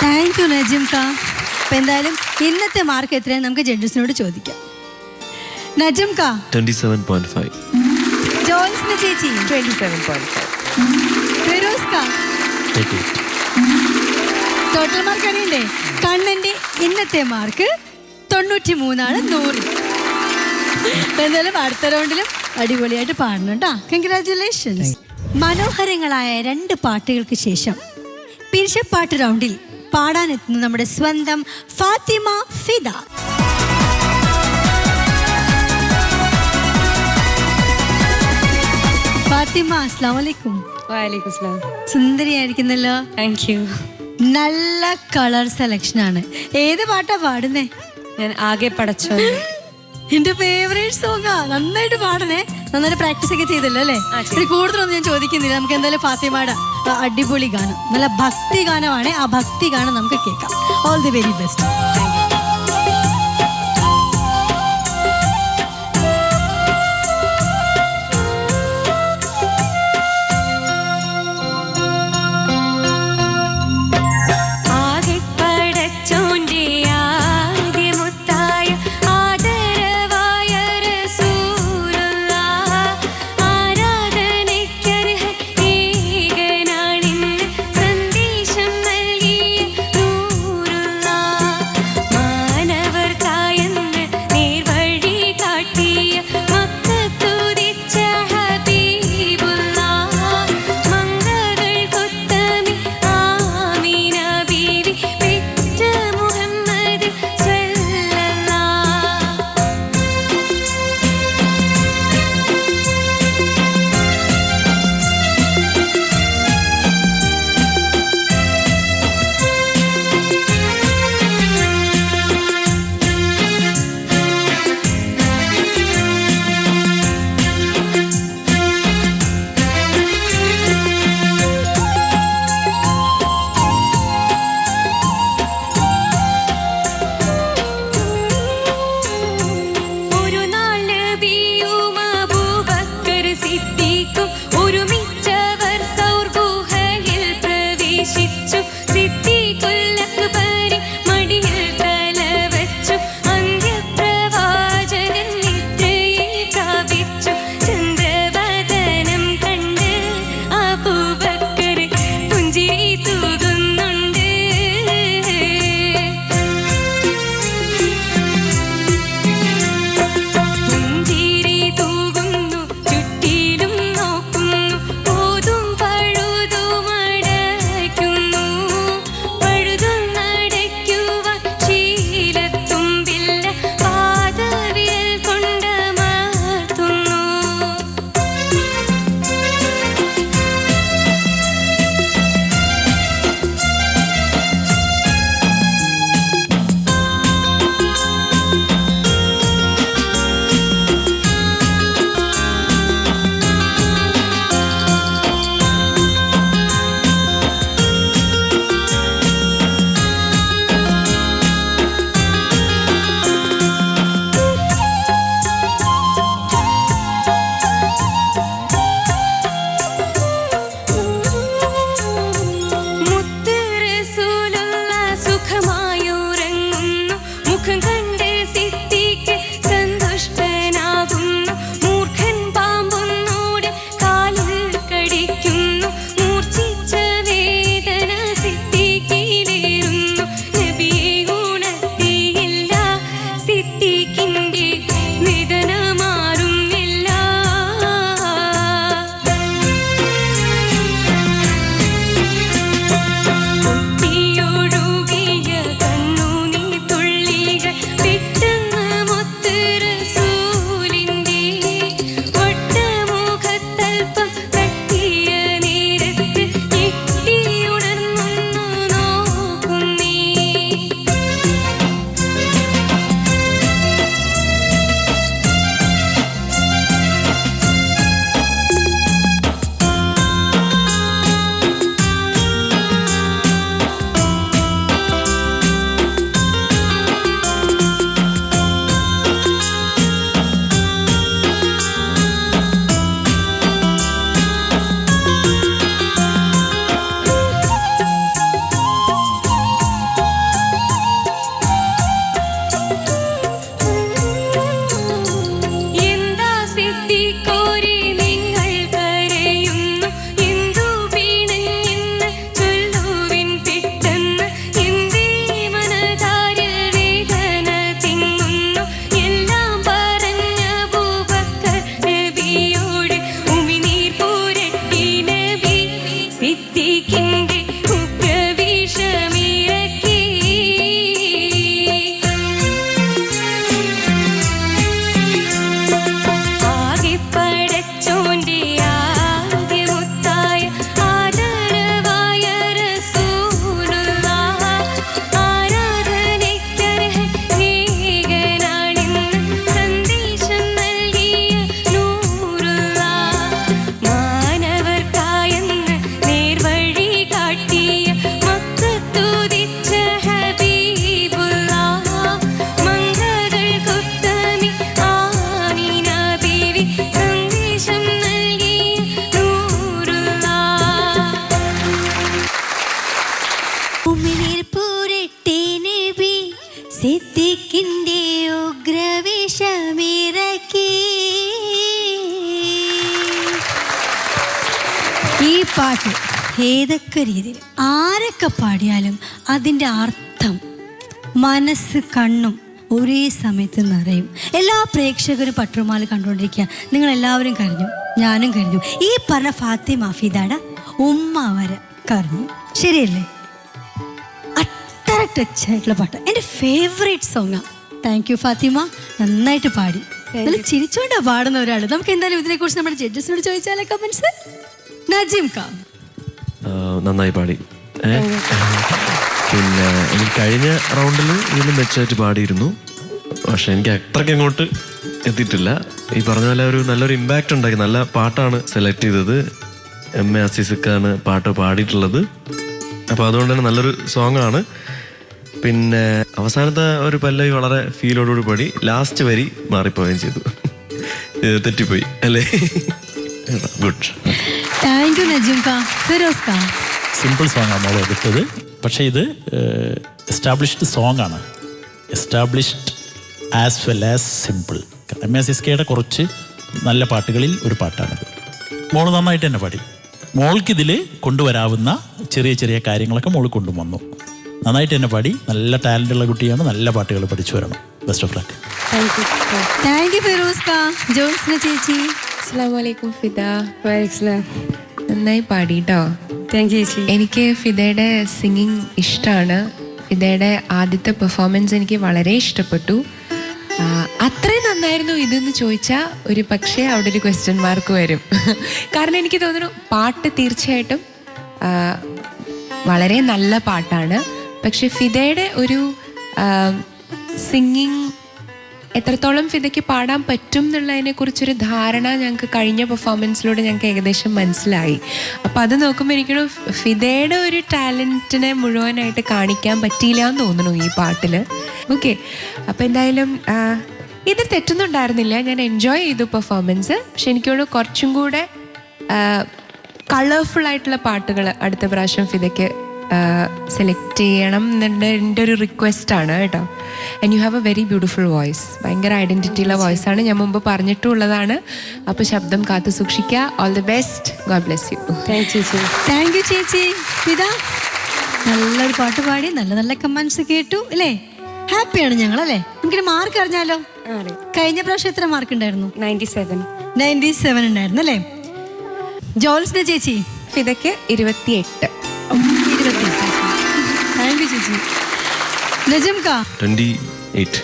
Thank U Najim Khan. അപ്പം എന്തായാലും ഇന്നത്തെ മാർക്ക് എത്രയാണ് നമുക്ക് ജഡ്ജസിനോട് ചോദിക്കാം. നജിം ഖാൻ 27.5. ജോൺസിന് ചേച്ചി 27.5. ഫിറോസ് ഖാൻ 88. ടോട്ടൽ മാർക്ക് അറിയണ്ടേ? കണ്ണന്റെ ഇന്നത്തെ മാർക്ക് 93 100. എന്തായാലും അടുത്ത റൗണ്ടിലും അടിപൊളിയായിട്ട് പാടണം കേട്ടോ. കൺഗ്രാറ്റുലേഷൻസ്. മനോഹരങ്ങളായ 2 പാട്ടുകൾക്ക് ശേഷം പിരിശപ്പാട്ട് റൗണ്ടിൽ പാടാനെത്തുന്ന നമ്മുടെ സ്വന്തം ഫാത്തിമ ഫിദ. ഫാത്തിമ, അസ്സലാമു അലൈക്കും. വലൈക്കും സ്ലാം. സുന്ദരിയായിരിക്കുന്നല്ലോ. Thank you. നല്ല കളർ സെലക്ഷൻ ആണ്. ഏത് പാട്ടാ പാടുന്നേ? ഞാൻ ആകെ പടച്ചോ. എന്റെ ഫേവറേറ്റ് സോങ്ങാ. നന്നായിട്ട് പാടണേ. നന്നായിട്ട് പ്രാക്ടീസ് ഒക്കെ ചെയ്തല്ലോ അല്ലേ? കൂടുതലൊന്നും ഞാൻ ചോദിക്കുന്നില്ല. നമുക്ക് എന്തായാലും ഫാത്തിമയുടെ അടിപൊളി ഗാനം, നല്ല ഭക്തി ഗാനമാണ്. ആ ഭക്തി ഗാനം നമുക്ക് കേൾക്കാം. All the very best. പാട്ട് ഏതൊക്കെ രീതിയിൽ ആരൊക്കെ പാടിയാലും അതിൻ്റെ അർത്ഥം മനസ്സ് കണ്ണും ഒരേ സമയത്ത് നിറയും. എല്ലാ പ്രേക്ഷകരും പട്ടുമാല കണ്ടുകൊണ്ടിരിക്കുക. നിങ്ങളെല്ലാവരും കരഞ്ഞു, ഞാനും കരഞ്ഞു. ഈ പറഞ്ഞ ഫാത്തിമ ഫിദയുടെ ഉമ്മ വരെ കരഞ്ഞു. ശരിയല്ലേ? അത്ര ടച്ച് ആയിട്ടുള്ള പാട്ട് എൻ്റെ ഫേവറേറ്റ് സോങ്ങാണ്. താങ്ക് യു ഫാത്തിമ, നന്നായിട്ട് പാടി. നല്ല ചിരിച്ചോണ്ടാ പാടുന്ന ഒരാൾ. നമുക്ക് എന്തായാലും ഇതിനെക്കുറിച്ച് നമ്മുടെ ജഡ്ജസിനോട് ചോദിച്ചാലേ കമൻസ്. നജീം ഖാൻ നന്നായി പാടി. പിന്നെ എനിക്ക് കഴിഞ്ഞ റൗണ്ടിൽ ഇതിലും മെച്ചമായിട്ട് പാടിയിരുന്നു. പക്ഷെ എനിക്ക് അത്രയ്ക്ക് അങ്ങോട്ട് എത്തിയിട്ടില്ല. ഈ പറഞ്ഞ പോലെ ഒരു നല്ലൊരു ഇമ്പാക്റ്റ് ഉണ്ടാക്കി. നല്ല പാട്ടാണ് സെലക്ട് ചെയ്തത്. എം.എ. അസീസക്കാണ് പാട്ട് പാടിയിട്ടുള്ളത്. അപ്പോൾ അതുകൊണ്ട് തന്നെ നല്ലൊരു സോങ്ങാണ്. പിന്നെ അവസാനത്തെ ഒരു പല്ലവി വളരെ ഫീലോടുകൂടി പാടി. ലാസ്റ്റ് വരി മാറിപ്പോവുകയും ചെയ്തു. തെറ്റിപ്പോയി അല്ലേ? Good. Thank you Najeem Khan. Firoz Khan simple സോങ്ങാണ് നമ്മൾ എടുത്തത്. പക്ഷേ ഇത് എസ്റ്റാബ്ലിഷ്ഡ് സോങ് ആണ്. Established as well as simple. എം.എ.സിസ്കയുടെ കുറച്ച് നല്ല പാട്ടുകളിൽ ഒരു പാട്ടാണിത്. മോള് നന്നായിട്ട് തന്നെ പാടി. മോൾക്കിതിൽ കൊണ്ടുവരാവുന്ന ചെറിയ ചെറിയ കാര്യങ്ങളൊക്കെ മോൾ കൊണ്ടുവന്നു. നന്നായിട്ട് തന്നെ പാടി. നല്ല ടാലൻ്റുള്ള കുട്ടിയാണ്. നല്ല പാട്ടുകൾ പഠിച്ചു വരണം. Best of luck. Thank you Firoz Khan. Jyotsna ചേച്ചി. അസ്സലാമു അലൈക്കും ഫിദ. നന്നായി പാടിട്ടോ. താങ്ക് യു ചേച്ചി. എനിക്ക് ഫിദയുടെ സിംഗിങ് ഇഷ്ടമാണ്. ഫിദയുടെ ആദ്യത്തെ പെർഫോമൻസ് എനിക്ക് വളരെ ഇഷ്ടപ്പെട്ടു. അത്രയും നന്നായിരുന്നു ഇതെന്ന് ചോദിച്ചാൽ ഒരു പക്ഷേ അവിടെ ഒരു ക്വസ്റ്റ്യൻ മാർക്ക് വരും. കാരണം എനിക്ക് തോന്നുന്നു പാട്ട് തീർച്ചയായിട്ടും വളരെ നല്ല പാട്ടാണ്. പക്ഷെ ഫിദയുടെ ഒരു സിംഗിങ് എത്രത്തോളം ഫിദയ്ക്ക് പാടാൻ പറ്റും എന്നുള്ളതിനെ കുറിച്ചൊരു ധാരണ ഞങ്ങൾക്ക് കഴിഞ്ഞ പെർഫോമൻസിലൂടെ ഞങ്ങൾക്ക് ഏകദേശം മനസ്സിലായി. അപ്പോൾ അത് നോക്കുമ്പോൾ എനിക്കൊരു ഫിദയുടെ ഒരു ടാലൻറ്റിനെ മുഴുവനായിട്ട് കാണിക്കാൻ പറ്റിയില്ല എന്ന് തോന്നുന്നു ഈ പാട്ടിൽ. ഓക്കെ, അപ്പോൾ എന്തായാലും ഇത് തെറ്റൊന്നുണ്ടായിരുന്നില്ല. ഞാൻ എൻജോയ് ചെയ്തു പെർഫോമൻസ്. പക്ഷെ എനിക്കോട് കുറച്ചും കൂടെ കളർഫുൾ ആയിട്ടുള്ള പാട്ടുകൾ അടുത്ത പ്രാവശ്യം ഫിദയ്ക്ക് സെലക്ട് ചെയ്യണം എന്നുണ്ട് എൻ്റെ ഒരു റിക്വസ്റ്റാണ് കേട്ടോ. And you have A very beautiful voice. ഭയങ്കര ഐഡൻറ്റിറ്റിയുള്ള വോയിസാണ്. ഞാൻ മുമ്പ് പറഞ്ഞിട്ടുള്ളതാണ്. അപ്പോൾ ശബ്ദം കാത്തു സൂക്ഷിക്കുക. All the best. God bless you. Thank you ചേച്ചി. താങ്ക് യു ചേച്ചി. ഫിദ നല്ലൊരു പാട്ട് പാടി. നല്ല നല്ല കമൻസ് കേട്ടു അല്ലേ? ഹാപ്പിയാണ് ഞങ്ങൾ അല്ലേ? നമുക്കിന് മാർക്ക് അറിഞ്ഞാലോ? കഴിഞ്ഞ പ്രാവശ്യം എത്ര മാർക്ക് ഉണ്ടായിരുന്നു? 97 ഉണ്ടായിരുന്നു അല്ലേ? ജോത്സ്ന ചേച്ചി. ഫിദയ്ക്ക് 28. താങ്ക് യു ചേച്ചി. നജീം ഖാൻ 28.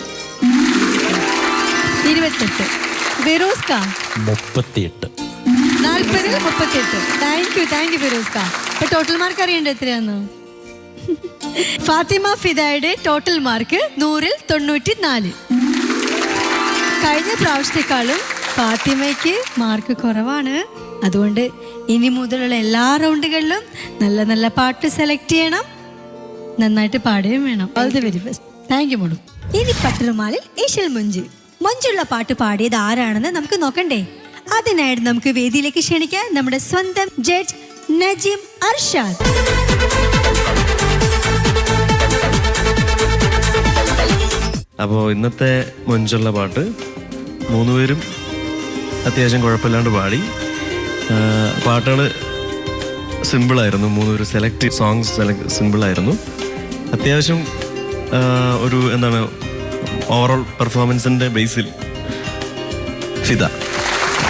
ഫിറോസ് ഖാൻ 38. 40-38. Thank you Firoz Khan. ഇപ്പൊ ടോട്ടൽ മാർക്ക് അറിയണ്ട എത്രയാന്ന്? ഫാത്തിമ ഫിദയുടെ ടോട്ടൽ മാർക്ക് 100-ൽ 94. കഴിഞ്ഞ പ്രാവശ്യത്തെക്കാളും ഫാത്തിമയ്ക്ക് മാർക്ക് കുറവാണ്. അതുകൊണ്ട് ഇനി മുതലുള്ള എല്ലാ റൗണ്ടുകളിലും നല്ല നല്ല പാട്ട് സെലക്ട് ചെയ്യണം. നന്നായിട്ട് പാടുകയും വേണം. All the very best. Thank U മോളു. ഇനി പട്ടുറുമാലിൽ ഈശൽ മൊഞ്ചുള്ള പാട്ട് പാടിയത് ആരാണെന്ന് നമുക്ക് നോക്കണ്ടേ? അതിനായിട്ട് നമുക്ക് വേദിയിലേക്ക് ക്ഷണിക്കാം നമ്മുടെ സ്വന്തം ജഡ്ജ് നജീം അർഷാദ്. അപ്പോൾ ഇന്നത്തെ മൊഞ്ചുള്ള പാട്ട് 3 പേരും അത്യാവശ്യം കുഴപ്പമില്ലാണ്ട് പാടി. പാട്ടുകൾ സിമ്പിളായിരുന്നു. 3 പേര് സെലക്ട് സോങ്സ് സിമ്പിളായിരുന്നു. അത്യാവശ്യം ഒരു എന്താണ് ഓവറോൾ പെർഫോമൻസിൻ്റെ ബേസിൽ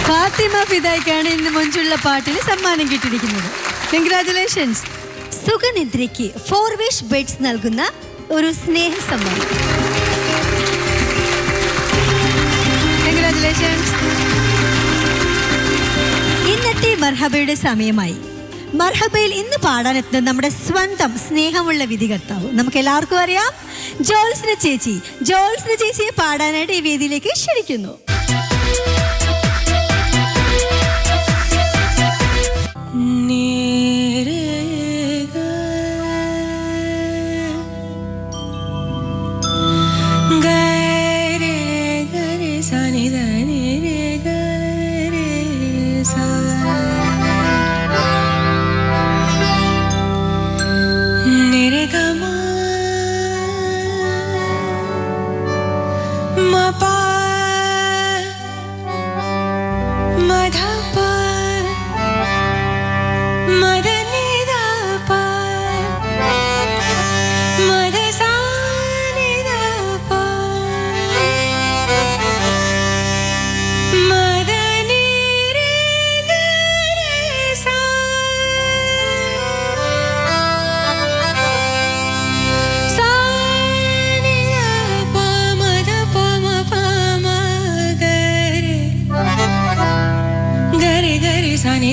ഫാത്തിമ ഫിദയ്ക്കാണ് ഇന്ന് മൊഞ്ചുള്ള പാട്ടിന് സമ്മാനം കിട്ടിയിരിക്കുന്നത്. കൺഗ്രാറ്റുലേഷൻസ്. സുഖനിദ്രയ്ക്ക് 4 വിഷ് ബെഡ്സ് നൽകുന്ന ഒരു സ്നേഹ സമ്മാനം. കൺഗ്രാറ്റുലേഷൻസ്. ഇന്നത്തെ മർഹബയുടെ സമയമായി. മർഹബയിൽ ഇന്ന് പാടാനെത്തുന്ന നമ്മുടെ സ്വന്തം സ്നേഹമുള്ള വിധികർത്താവ് നമുക്ക് എല്ലാവർക്കും അറിയാം, ജോത്സ്ന ചേച്ചി. ജോത്സ്ന ചേച്ചിയെ പാടാനായിട്ട് ഈ വേദിയിലേക്ക് ക്ഷണിക്കുന്നു.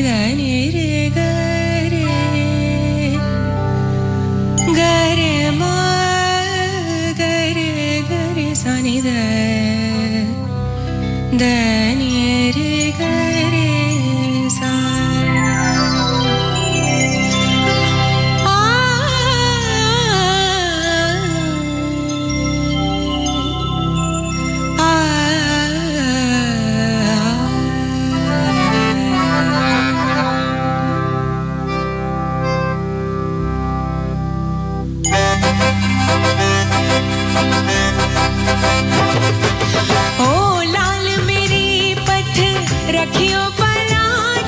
ധനി രെ ഗരെ ഗരെ മാ ഗരെ ഗരെ സനി ധ ധനി രെ ഗരെ സാ रखियो पला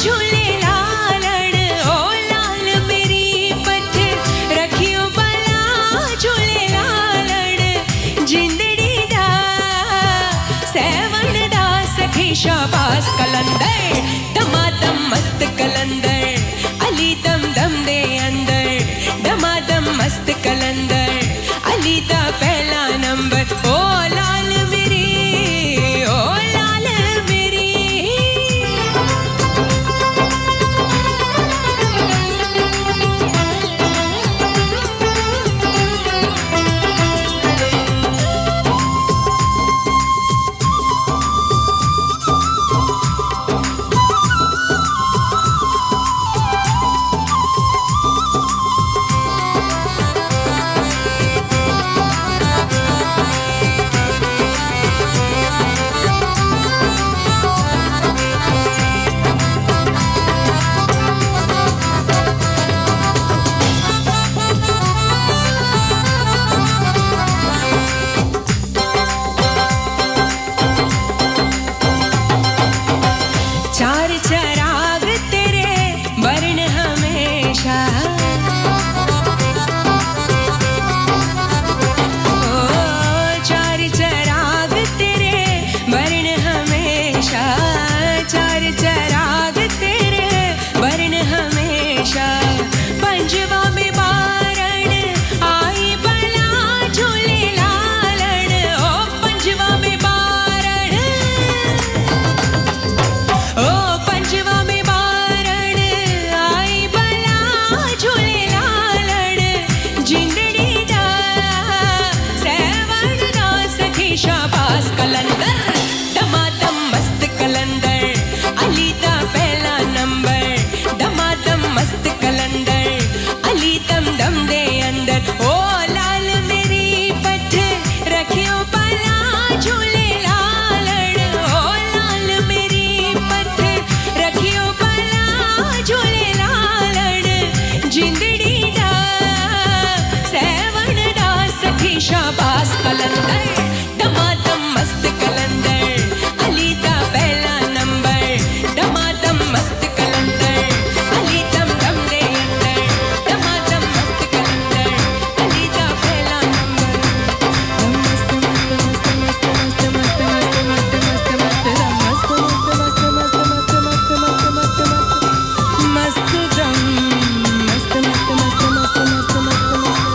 झूले लालड़ ओ लाल मेरी पठ रखियो पला झूले लालड़ जिंदड़ी दा सेवन दा सखी शाबाश कलंदर दमादम मस्त कलंदर अली दम दम दे अंदर दमादम मस्त कलंदर अली दा पहला नंबर ओ लाल मेरी ओ लाल मेरी चार चराग तेरे वर्ण हमेशा ओ चार चराग तेरे वर्ण हमेशा चार चराग तेरे वर्ण हमेशा पंजवा में बारण आई बला झूले लालड़ ओ पंजवा में बारण ओ पंजवा में बारण आई बला झूले लालड़ जिंदड़ी दा सेवन दा सखी शाबाश कलंदर दमादम मस्त कलंदर अली दा पहला नंबर दमादम मस्त कलंदर अली दम दम दे अंदर ओ लाल मेरी पठ रखियो पला झूले लालड़ ओ लाल मेरी पठ रखियो पला झूले लालड़ जिंदड़ी दा सेवन दा सखी शाबाश कलंदर दमादम मस्त कलंदर अली दा पहला नंबर दमादम मस्त कलंदर अली दम दम दे अंदर दमादम मस्त कलंदर अली दा पहला नंबर मस्त मस्त मस्त मस्त मस्त मस्त मस्त मस्त मस्त मस्त मस्त मस्त मस्त मस्त मस्त दम मस्त मस्त मस्त मस्त मस्त मस्त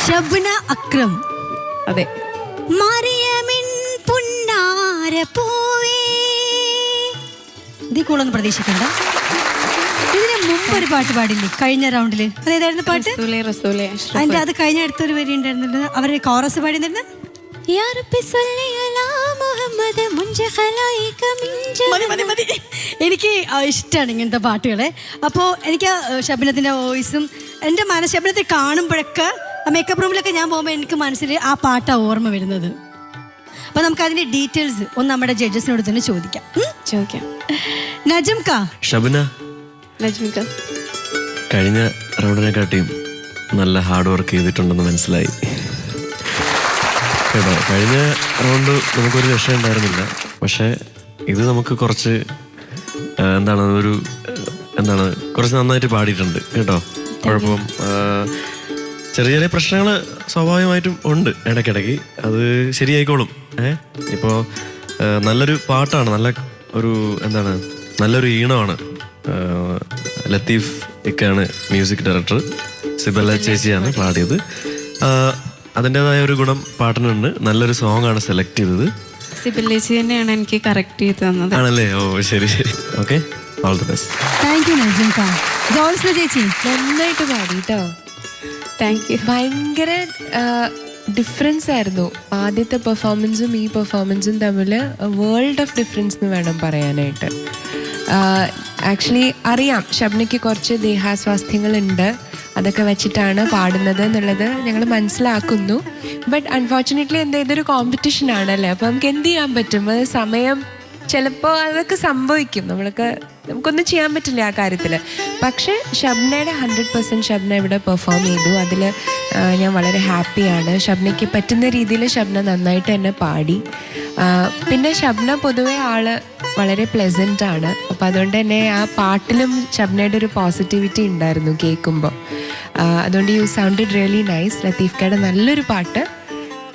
ഷബ്ന അക്രം. അതെ. മറിയമിൻ പുന്നാര പൂവേ. ഇതിൽ കൂടുതലൊന്നും പ്രതീക്ഷിക്കണ്ട. ഇതിന് മുമ്പ് ഒരു പാട്ട് പാടില്ലേ കഴിഞ്ഞ റൗണ്ടില്? അതേതായിരുന്നു പാട്ട്? റസൂലേ റസൂലേ അഷ്റഫ്. അതിന്റെ അത് കഴിഞ്ഞ അടുത്തൊരു വരി ഉണ്ടായിരുന്നല്ലോ, അവര് കോറസ് പാടിയിരുന്നു. എനിക്ക് ഇഷ്ടമാണ് ഇങ്ങനത്തെ പാട്ടുകളെ. അപ്പോൾ എനിക്ക് ഷബ്നത്തിൻ്റെ വോയിസും എൻ്റെ ശബ്നത്തെ കാണുമ്പോഴൊക്കെ മേക്കപ്പ് റൂമിലൊക്കെ ഞാൻ പോകുമ്പോൾ എനിക്ക് മനസ്സിൽ ആ പാട്ടാണ് ഓർമ്മ വരുന്നത്. അപ്പോൾ നമുക്ക് അതിൻ്റെ ഡീറ്റെയിൽസ് ഒന്ന് നമ്മുടെ ജഡ്ജസിനോട് തന്നെ ചോദിക്കാം. ചോദിക്കാം. നജം കാ. ഷബ്ന, നജ്മിക, കഴിഞ്ഞ റൗണ്ടിനെക്കാട്ടിയും നല്ല ഹാർഡ് വർക്ക് ചെയ്തിട്ടുണ്ടെന്ന് മനസ്സിലായി കേട്ടോ. കഴിഞ്ഞ റൗണ്ട് നമുക്കൊരു രക്ഷയുണ്ടായിരുന്നില്ല, പക്ഷേ ഇത് നമുക്ക് കുറച്ച് കുറച്ച് നന്നായിട്ട് പാടിയിട്ടുണ്ട് കേട്ടോ. കുഴപ്പം ചെറിയ ചെറിയ പ്രശ്നങ്ങൾ സ്വാഭാവികമായിട്ടും ഉണ്ട് ഇടയ്ക്കിടയ്ക്ക്, അത് ശരിയായിക്കോളും. ഇപ്പോൾ നല്ലൊരു പാട്ടാണ്, നല്ലൊരു ഈണമാണ്. ലത്തീഫ് ഇക്കാണ് മ്യൂസിക് ഡയറക്ടർ, സിബല ചേച്ചിയാണ് പാടിയത്. അതിൻ്റെതായ ഒരു ഗുണം പാട്ടിനുണ്ട്. നല്ലൊരു സോങ് ആണ് സെലക്ട് ചെയ്തത്. സിബിലേച്ചി തന്നെയാണ് എനിക്ക് കറക്റ്റ് ചെയ്ത് തന്നത്. ആണല്ലേ? ഓ ശരി ശരി, okay, all the best. Thank U Najam കാ. ജോൾസ്ന ചേച്ചി നന്നായിട്ട് പാടി കേട്ടോ. Thank you. ഭയങ്കര ഡിഫറൻസ് ആയിരുന്നു ആദ്യത്തെ പെർഫോമൻസും ഈ പെർഫോമൻസും തമ്മിൽ. വേൾഡ് ഓഫ് ഡിഫറൻസ് എന്ന് വേണം പറയാനായിട്ട്. ആക്ച്വലി അറിയാം ഷബ്നയ്ക്ക് കുറച്ച് ദേഹാസ്വാസ്ഥ്യങ്ങളുണ്ട്, അതൊക്കെ വെച്ചിട്ടാണ് പാടുന്നത് എന്നുള്ളത് ഞങ്ങൾ മനസ്സിലാക്കുന്നു. ബട്ട് അൺഫോർച്ചുനേറ്റ്ലി ഇതൊരു കോമ്പറ്റീഷൻ ആണല്ലേ, അപ്പോൾ നമുക്ക് എന്ത് ചെയ്യാൻ പറ്റും? അത് സമയം ചിലപ്പോൾ അതൊക്കെ സംഭവിക്കും, നമുക്കൊന്നും ചെയ്യാൻ പറ്റില്ല ആ കാര്യത്തിൽ. പക്ഷേ ഷബ്നയുടെ 100% ഷബ്ന ഇവിടെ പെർഫോം ചെയ്തു. അതിൽ ഞാൻ വളരെ ഹാപ്പിയാണ്. ഷബ്നയ്ക്ക് പറ്റുന്ന രീതിയിൽ ഷബ്ന നന്നായിട്ട് തന്നെ പാടി. പിന്നെ ഷബ്ന പൊതുവെ ആള് വളരെ പ്ലെസൻ്റ് ആണ്, അപ്പോൾ അതുകൊണ്ട് തന്നെ ആ പാട്ടിലും ഷബ്നയുടെ ഒരു പോസിറ്റിവിറ്റി ഉണ്ടായിരുന്നു കേൾക്കുമ്പോൾ. അതുകൊണ്ട് യു സൗണ്ടഡ് റിയലി നൈസ്. ലത്തീഫ്ക്കയുടെ നല്ലൊരു പാട്ട്.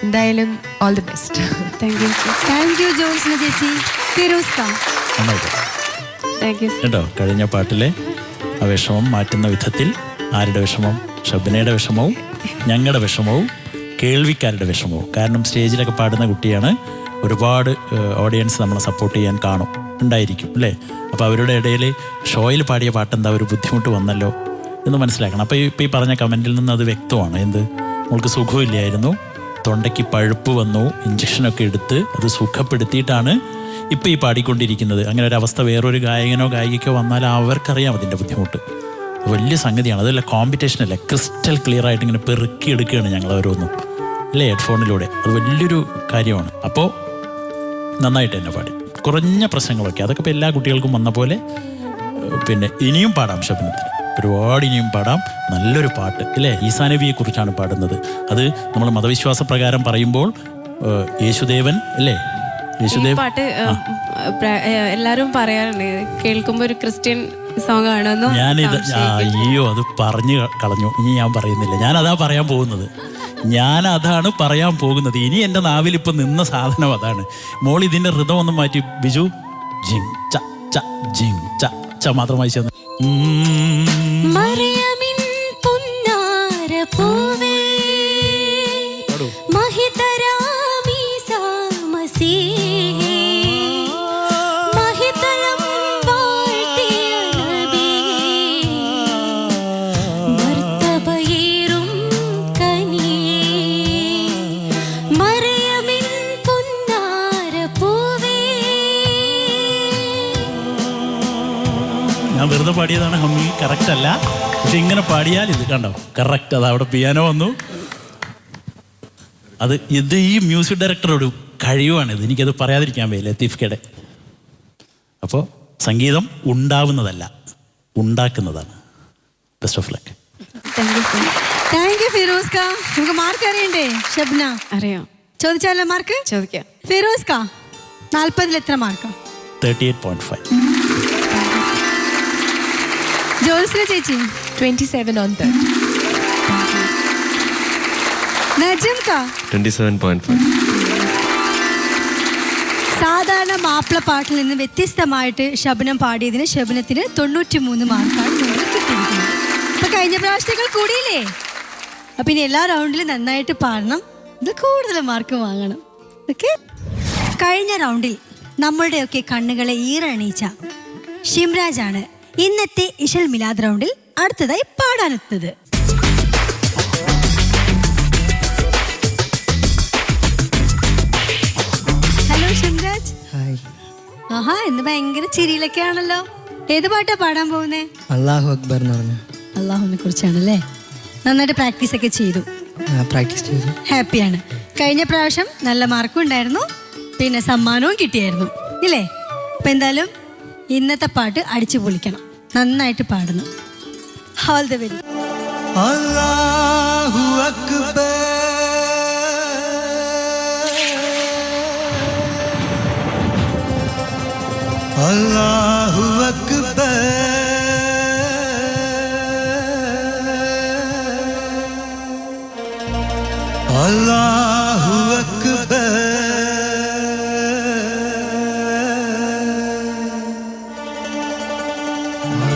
എന്തായാലും all the best. Thank U. Thank you Jolsna ചേച്ചി. ഫിറോസ് കാ. നന്നായിട്ട് താങ്ക് യു. കേട്ടോ. കഴിഞ്ഞ പാട്ടിലെ ആ വിഷമം മാറ്റുന്ന വിധത്തിൽ ആരുടെ വിഷമം? ഷബ്നയുടെ വിഷമവും ഞങ്ങളുടെ വിഷമവും കേൾവിക്കാരുടെ വിഷമവും. കാരണം സ്റ്റേജിലൊക്കെ പാടുന്ന കുട്ടിയാണ്, ഒരുപാട് ഓഡിയൻസ് നമ്മളെ സപ്പോർട്ട് ചെയ്യാൻ ഉണ്ടായിരിക്കും അല്ലേ? അപ്പോൾ അവരുടെ ഇടയിൽ ഷോയിൽ പാടിയ പാട്ടെന്താ ഒരു ബുദ്ധിമുട്ട് വന്നല്ലോ എന്ന് മനസ്സിലാക്കണം. അപ്പോൾ ഇപ്പോൾ ഈ പറഞ്ഞ കമൻറ്റിൽ നിന്ന് അത് വ്യക്തമാണ്. നമ്മൾക്ക് സുഖമില്ലായിരുന്നു, തൊണ്ടയ്ക്ക് പഴുപ്പ് വന്നു, ഇഞ്ചക്ഷനൊക്കെ എടുത്ത് അത് സുഖപ്പെടുത്തിയിട്ടാണ് ഇപ്പോൾ ഈ പാടിക്കൊണ്ടിരിക്കുന്നത്. അങ്ങനെ ഒരു അവസ്ഥ വേറൊരു ഗായകനോ ഗായികയ്ക്കോ വന്നാൽ അവർക്കറിയാം അതിൻ്റെ ബുദ്ധിമുട്ട്. വലിയ സംഗതിയാണ്. അതല്ല കോമ്പറ്റീഷനല്ല, ക്രിസ്റ്റൽ ക്ലിയർ ആയിട്ട് ഇങ്ങനെ പെറുക്കിയെടുക്കുകയാണ് ഞങ്ങൾ ഓരോന്നും അല്ലേ, ഹെഡ്ഫോണിലൂടെ. അത് വലിയൊരു കാര്യമാണ്. അപ്പോൾ നന്നായിട്ട് തന്നെ പാടി. കുറഞ്ഞ പ്രശ്നങ്ങളൊക്കെ അതൊക്കെ ഇപ്പോൾ എല്ലാ കുട്ടികൾക്കും വന്ന പോലെ. പിന്നെ ഇനിയും പാടാം ഷബ്നത്തിന്, ഒരുപാട് ഇനിയും പാടാം. നല്ലൊരു പാട്ട് അല്ലേ, ഈസാ നബിയെക്കുറിച്ചാണ് പാടുന്നത്. അത് നമ്മൾ മതവിശ്വാസ പ്രകാരം പറയുമ്പോൾ യേശുദേവൻ അല്ലേ, യേശുദേവ് പാട്ട് എല്ലാരും പറയാറുണ്ട്, കേൾക്കുമ്പോ ഒരു ക്രിസ്ത്യൻ സോങ് ആണെന്നും. ഞാനിത് അയ്യോ അത് പറഞ്ഞു കളഞ്ഞു. ഇനി ഞാൻ പറയുന്നില്ല, ഞാനതാണ് പറയാൻ പോകുന്നത്. ഇനി എൻ്റെ നാവിൽ ഇപ്പം നിന്ന സാധനം അതാണ്. മോൾ ഇതിൻ്റെ ഋതം ഒന്ന് മാറ്റി ബിജു. ജിം ച ച ജിം ച ച മാത്രം വായിച്ചു തന്നെ. മറിയമിൻ പുന്നാര പൂവേ മഹിതരാമീസാ മസീഹേ മഹിതലം വാഴ്ത്തിയ നബിയേ മർത്തബയേറും കനിയേ മറിയമിൻ പുന്നാര പൂവേ. ഞാൻ വെറുതെ പാടിയതാണ്, ഹമ്മി കറക്റ്റ് അല്ല. പക്ഷെ ഇങ്ങനെ പാടിയാൽ ഇത് കണ്ടോ കറക്റ്റ്. അത് അവിടെ പിയാനോ വന്നു. ഇത് ഈ മ്യൂസിക് ഡയറക്ടറോട് കഴിവാണിത്, എനിക്കത് പറയാതിരിക്കാൻ വയ്യ ലത്തീഫ്ക്കയുടെ. അപ്പോൾ സംഗീതം ഉണ്ടാവുന്നതല്ല, ഉണ്ടാക്കുന്നതാണ്. Best of luck. Thank you Firoz കാ. നമുക്ക് മാർക്ക് അറിയണ്ടേ ഷബ്ന? അറിയാം. ചോദിച്ചാലോ മാർക്ക്? ചോദിക്കാം. ഫിറോസ് കാ 40-ൽ എത്ര മാർക്കാ? 38.5. ജോൽസ്ന ചേച്ചി 27 on 30. നജം കാ 27.5. സാധാരണ മാപ്പിള പാട്ടിൽ നിന്ന് വ്യത്യസ്തമായിട്ട് ശബനം പാടിയതിന് ശബനത്തിന് 93 മാർക്കാണ് നിങ്ങൾക്ക് കിട്ടിയിരിക്കുന്നത്. അപ്പൊ കഴിഞ്ഞ പ്രാവശ്യങ്ങൾ കൂടിയില്ലേ? അപ്പം ഇനി എല്ലാ റൗണ്ടിലും നന്നായിട്ട് പാടണം, ഇത് കൂടുതൽ മാർക്ക് വാങ്ങണം. ഓക്കെ. കഴിഞ്ഞ റൗണ്ടിൽ നമ്മളുടെയൊക്കെ കണ്ണുകളെ ഈറണിയിച്ച ഷിംരാജാണ് ഇന്നത്തെ ഇശൽ മിലാദ് റൗണ്ടിൽ അടുത്തതായി പാടാനെത്തുന്നത്. ഹലോ ഷിംരാജ്. ഹായ്. ആഹാ, ഇന്ന് ഭയങ്കര ചിരിയിലൊക്കെ ആണല്ലോ. ഏത് പാട്ടാ പാടാൻ പോകുന്നേ? അല്ലാഹു അക്ബർ എന്ന് പറഞ്ഞു. അള്ളാഹുവിനെ കുറിച്ചാണല്ലേ. നന്നായിട്ട് പ്രാക്ടീസ് ഒക്കെ ചെയ്തു, പ്രാക്ടീസ് ചെയ്തു. ഹാപ്പിയാണ്. കഴിഞ്ഞ പ്രാവശ്യം നല്ല മാർക്കും ഉണ്ടായിരുന്നു, പിന്നെ സമ്മാനവും കിട്ടിയായിരുന്നു ഇല്ലേ? അപ്പം എന്തായാലും ഇന്നത്തെ പാട്ട് അടിച്ചു പൊളിക്കണം, നന്നായിട്ട് പാടുന്നു. All the very. അല്ലാഹു അക്ബർ അല്ലാഹു അക്ബർ അല്ലാഹു അക്ബർ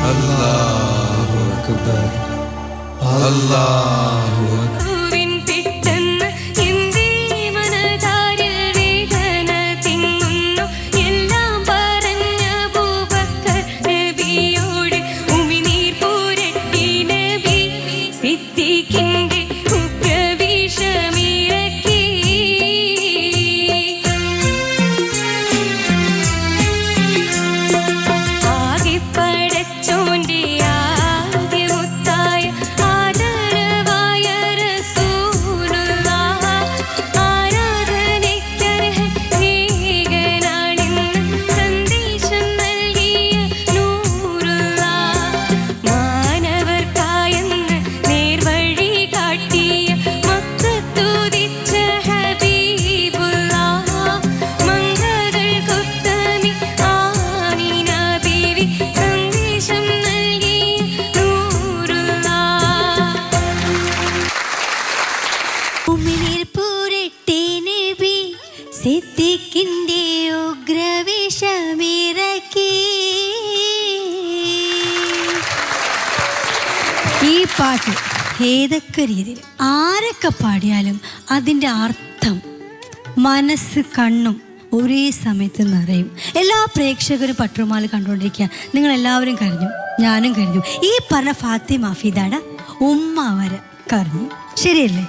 അല്ലാഹു അക്ബർ അല്ലാഹു അക്ബർ. സിദ്ദീഖിന്റെ ഉഗ്രവേഷമിറക്കി. ഈ പാട്ട് ഏതൊക്കെ രീതിയിൽ ആരൊക്കെ പാടിയാലും അതിൻ്റെ അർത്ഥം മനസ്സ് കണ്ണും ഒരേ സമയത്ത് നിറയും. എല്ലാ പ്രേക്ഷകരും പട്ടുമാല കണ്ടുകൊണ്ടിരിക്കുക, നിങ്ങളെല്ലാവരും കരഞ്ഞു, ഞാനും കരഞ്ഞു. ഈ പറഞ്ഞ ഫാത്തിമ ഫിദാടെ ഉമ്മ വരെ കരഞ്ഞു, ശരിയല്ലേ?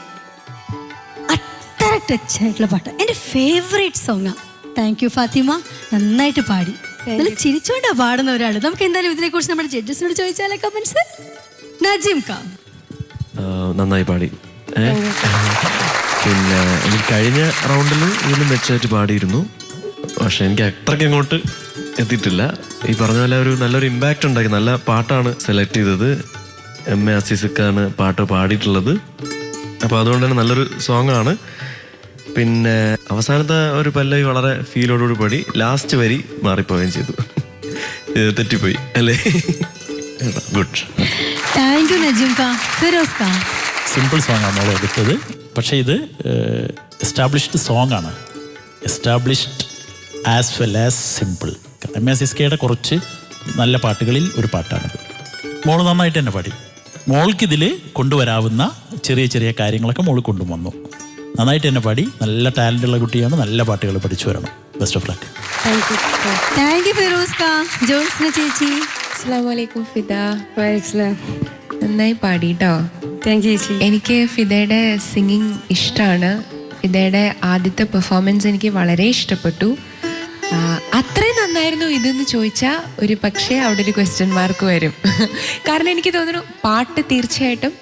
അത്ര ടച്ച് ആയിട്ടുള്ള പാട്ട്, എൻ്റെ ഫേവറേറ്റ് സോങ്ങാണ്. താങ്ക് യു ഫാത്തിമ, നന്നായിട്ട് പാടി. നല്ല ചിരിച്ചോണ്ടാ പാടുന്ന ഒരാൾ. നമുക്ക് എന്തായാലും ഇതിനെക്കുറിച്ച് നമ്മുടെ ജഡ്ജസിനോട് ചോദിച്ചാലേ കമൻസ്. നജീം ഖാൻ നന്നായി പാടി. പിന്നെ എനിക്ക് കഴിഞ്ഞ റൗണ്ടിൽ ഇതിലും മെച്ചമായിട്ട് പാടിയിരുന്നു, പക്ഷെ എനിക്ക് അത്രയ്ക്ക് അങ്ങോട്ട് എത്തിയിട്ടില്ല. ഈ പറഞ്ഞ പോലെ ഒരു നല്ലൊരു ഇമ്പാക്റ്റ് ഉണ്ടാക്കി. നല്ല പാട്ടാണ് സെലക്ട് ചെയ്തത്. എം എ അസീസക്കാണ് പാട്ട് പാടിയിട്ടുള്ളത്. അപ്പോൾ അതുകൊണ്ട് തന്നെ നല്ലൊരു സോങ്ങാണ്. പിന്നെ അവസാനത്തെ ഒരു പല്ലവി വളരെ ഫീലോടുകൂടി പാടി, ലാസ്റ്റ് വരി മാറിപ്പോവുകയും ചെയ്തു, തെറ്റിപ്പോയി അല്ലേ? Good. Thank you Najeem Khan. Firoz Khan simple സോങ്ങാണ് നമ്മൾ എടുത്തത്, പക്ഷേ ഇത് എസ്റ്റാബ്ലിഷ്ഡ് സോങ് ആണ്. Established as well as simple. M S S കെയുടെ കുറച്ച് നല്ല പാട്ടുകളിൽ ഒരു പാട്ടാണിത്. മോള് നന്നായിട്ട് തന്നെ പാടി. മോൾക്കിതിൽ കൊണ്ടുവരാവുന്ന ചെറിയ ചെറിയ കാര്യങ്ങളൊക്കെ മോള് കൊണ്ടുവന്നു. നന്നായിട്ട് തന്നെ പാടി. നല്ല ടാലൻ്റുള്ള കുട്ടിയാണ്. നല്ല പാട്ടുകൾ പഠിച്ചു വരണം. Best of luck. Thank you Firoz Khan. Jonsina ചേച്ചി. അസ്സലാമു അലൈക്കും ഫിദ. നന്നായി പാടിട്ടോ. താങ്ക് യു ചേച്ചി. എനിക്ക് ഫിദയുടെ സിംഗിങ് ഇഷ്ടമാണ്. ഫിദയുടെ ആദ്യത്തെ പെർഫോമൻസ് എനിക്ക് വളരെ ഇഷ്ടപ്പെട്ടു. അത്രയും നന്നായിരുന്നു ഇതെന്ന് ചോദിച്ചാൽ ഒരു പക്ഷേ അവിടെ ഒരു ക്വസ്റ്റ്യൻ മാർക്ക് വരും. കാരണം എനിക്ക് തോന്നുന്നു പാട്ട് തീർച്ചയായിട്ടും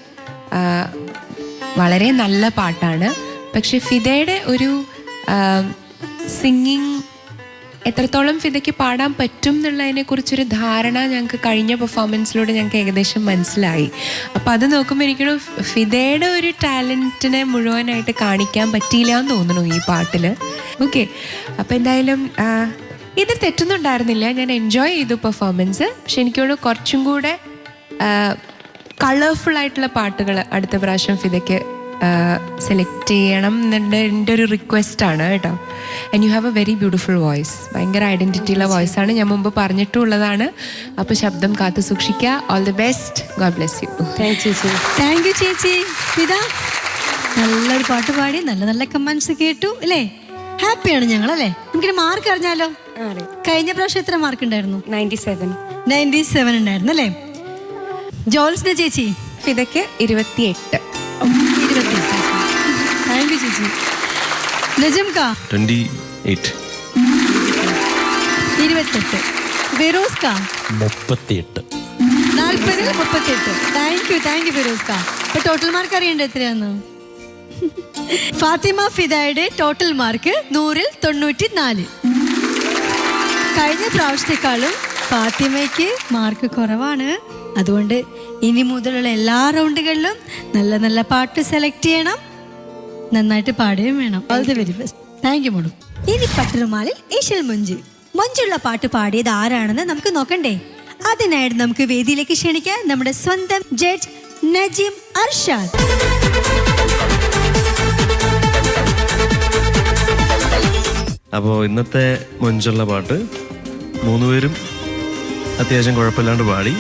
വളരെ നല്ല പാട്ടാണ്. പക്ഷെ ഫിദയുടെ ഒരു സിംഗിങ് എത്രത്തോളം ഫിദയ്ക്ക് പാടാൻ പറ്റും എന്നുള്ളതിനെക്കുറിച്ചൊരു ധാരണ ഞങ്ങൾക്ക് കഴിഞ്ഞ പെർഫോമൻസിലൂടെ ഞങ്ങൾക്ക് ഏകദേശം മനസ്സിലായി. അപ്പോൾ അത് നോക്കുമ്പോൾ എനിക്കൊരു ഫിദയുടെ ഒരു ടാലൻറ്റിനെ മുഴുവനായിട്ട് കാണിക്കാൻ പറ്റിയില്ല എന്ന് തോന്നുന്നു ഈ പാട്ടിൽ. ഓക്കെ, അപ്പോൾ എന്തായാലും ഇത് തെറ്റൊന്നുണ്ടായിരുന്നില്ല. ഞാൻ എൻജോയ് ചെയ്തു പെർഫോമൻസ്. പക്ഷെ എനിക്കോട് കുറച്ചും കൂടെ കളർഫുൾ ആയിട്ടുള്ള പാട്ടുകൾ അടുത്ത പ്രാവശ്യം ഫിദയ്ക്ക് സെലക്ട് ചെയ്യണം എന്നുണ്ട് എൻ്റെ ഒരു റിക്വസ്റ്റാണ് കേട്ടോ. And you have A very beautiful voice, ഭയങ്കര ഐഡൻറ്റിറ്റിയുള്ള വോയിസാണ്, ഞാൻ മുമ്പ് പറഞ്ഞിട്ടുള്ളതാണ്. അപ്പോൾ ശബ്ദം കാത്തു സൂക്ഷിക്കുക. All the best, God bless you. Thank you ചേച്ചി. ഇതാ നല്ലൊരു പാട്ട് പാടി, നല്ല നല്ല കമന്റ്സ് കേട്ടു അല്ലേ? ഹാപ്പിയാണ് ഞങ്ങൾ അല്ലേ? നമുക്കിന് മാർക്ക് അറിഞ്ഞാലോ? കഴിഞ്ഞ പ്രാവശ്യം എത്ര മാർക്ക് ഉണ്ടായിരുന്നു? 97 ഉണ്ടായിരുന്നു അല്ലേ? ജോൾസിന്റെ ചേച്ചി ഫിദയ്ക്ക് 28. താങ്ക് യു ചേച്ചി. നജംക 28. 28. ഫിറോസ് കാ 38. 40-ൽ 38. താങ്ക് യു ഫിറോസ് കാ. ഇപ്പൊ ടോട്ടൽ മാർക്ക് അറിയണ്ട എത്രയാന്ന്? ഫാത്തിമ ഫിദയുടെ ടോട്ടൽ മാർക്ക് 100-ൽ 94. കഴിഞ്ഞ പ്രാവശ്യത്തെക്കാളും ഫാത്തിമയ്ക്ക് മാർക്ക് കുറവാണ്. അതുകൊണ്ട് ഇനി മുതലുള്ള എല്ലാ റൗണ്ടുകളിലും നല്ല നല്ല പാട്ട് സെലക്ട് ചെയ്യണം, നന്നായിട്ട് പാടുകയും വേണം. All the very best. Thank U മോളു. ഇനി പട്ടുറുമാലിൽ ഈശൽ മൊഞ്ചുള്ള പാട്ട് പാടിയത് ആരാണെന്ന് നമുക്ക് നോക്കണ്ടേ? അതിനായിട്ട് നമുക്ക് വേദിയിലേക്ക് ക്ഷണിക്കാം നമ്മുടെ സ്വന്തം ജഡ്ജ് നജീം അർഷാദ്. അപ്പോൾ ഇന്നത്തെ മൊഞ്ചുള്ള പാട്ട് 3 പേരും അത്യാവശ്യം കുഴപ്പമില്ലാണ്ട് പാടി.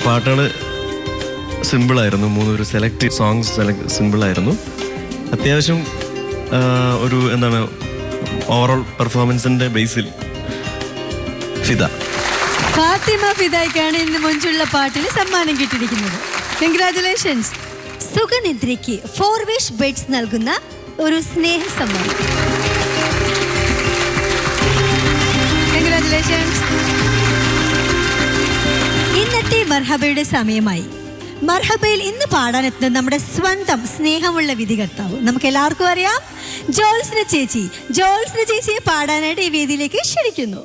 പാട്ടുകൾ സിമ്പിളായിരുന്നു, 3 പേര് സെലക്ട് സോങ്സ് സിമ്പിളായിരുന്നു. അത്യാവശ്യം ഒരു എന്താണ് ഓവറോൾ പെർഫോമൻസിൻ്റെ ബേസിൽ ഫാത്തിമ ഫിദയ്ക്കാണ് ഇന്ന് മൊഞ്ചുള്ള പാട്ടിൽ സമ്മാനം കിട്ടിയിരിക്കുന്നത്. കൺഗ്രാറ്റുലേഷൻസ്. സുഖനിദ്രയ്ക്ക് 4 വിഷ് ബെഡ്സ് നൽകുന്ന ഒരു സ്നേഹ സമ്മാനം. കൺഗ്രാറ്റുലേഷൻസ്. ഇന്നത്തെ മർഹബയുടെ സമയമായി. മർഹബയിൽ ഇന്ന് പാടാനെത്തുന്ന നമ്മുടെ സ്വന്തം സ്നേഹമുള്ള വിധികർത്താവ് നമുക്ക് എല്ലാവർക്കും അറിയാം, ജോൾസിന ചേച്ചിയെ പാടാനായിട്ട് ഈ വേദിയിലേക്ക് ക്ഷണിക്കുന്നു.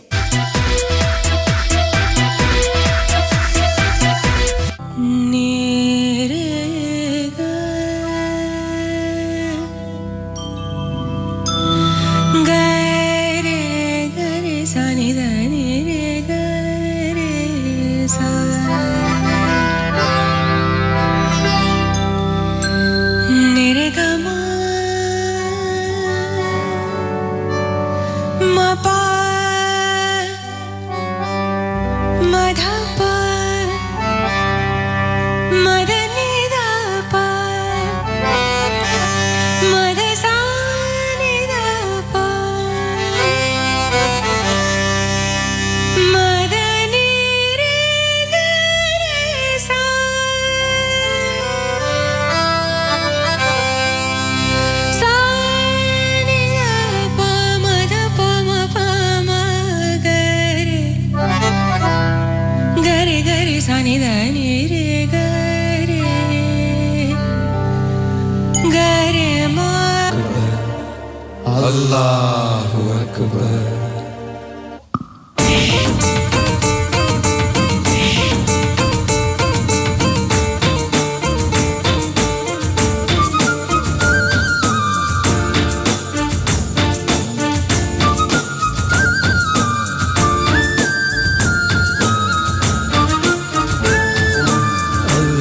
അല്ലാഹു അക്ബർ.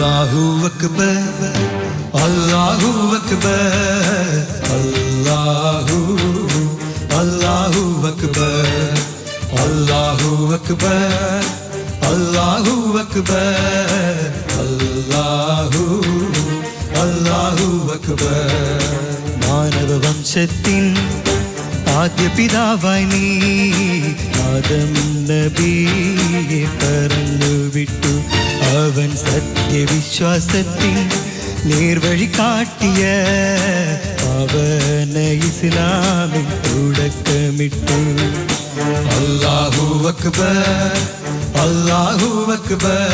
അല്ലാഹു അക്ബർ, അല്ലാഹു അക്ബർ, അല്ലാഹു അല്ലാഹു അക്ബർ, അല്ലാഹു അക്ബർ, അല്ലാഹു അക്ബർ, അല്ലാഹു അക്ബർ. മാനവവംശത്തിൻ ആദ്യ പിതാവായി നീ ആദം നബിയെ പറഞ്ഞു വിട്ടു. അവൻ സത്യവിശ്വാസത്തിൻ നേർവഴി കാട്ടിയ അവന ഇസ്ലാമിൻ തുടക്കമിട്ടു. അല്ലാഹു അക്ബർ, അല്ലാഹു അക്ബർ,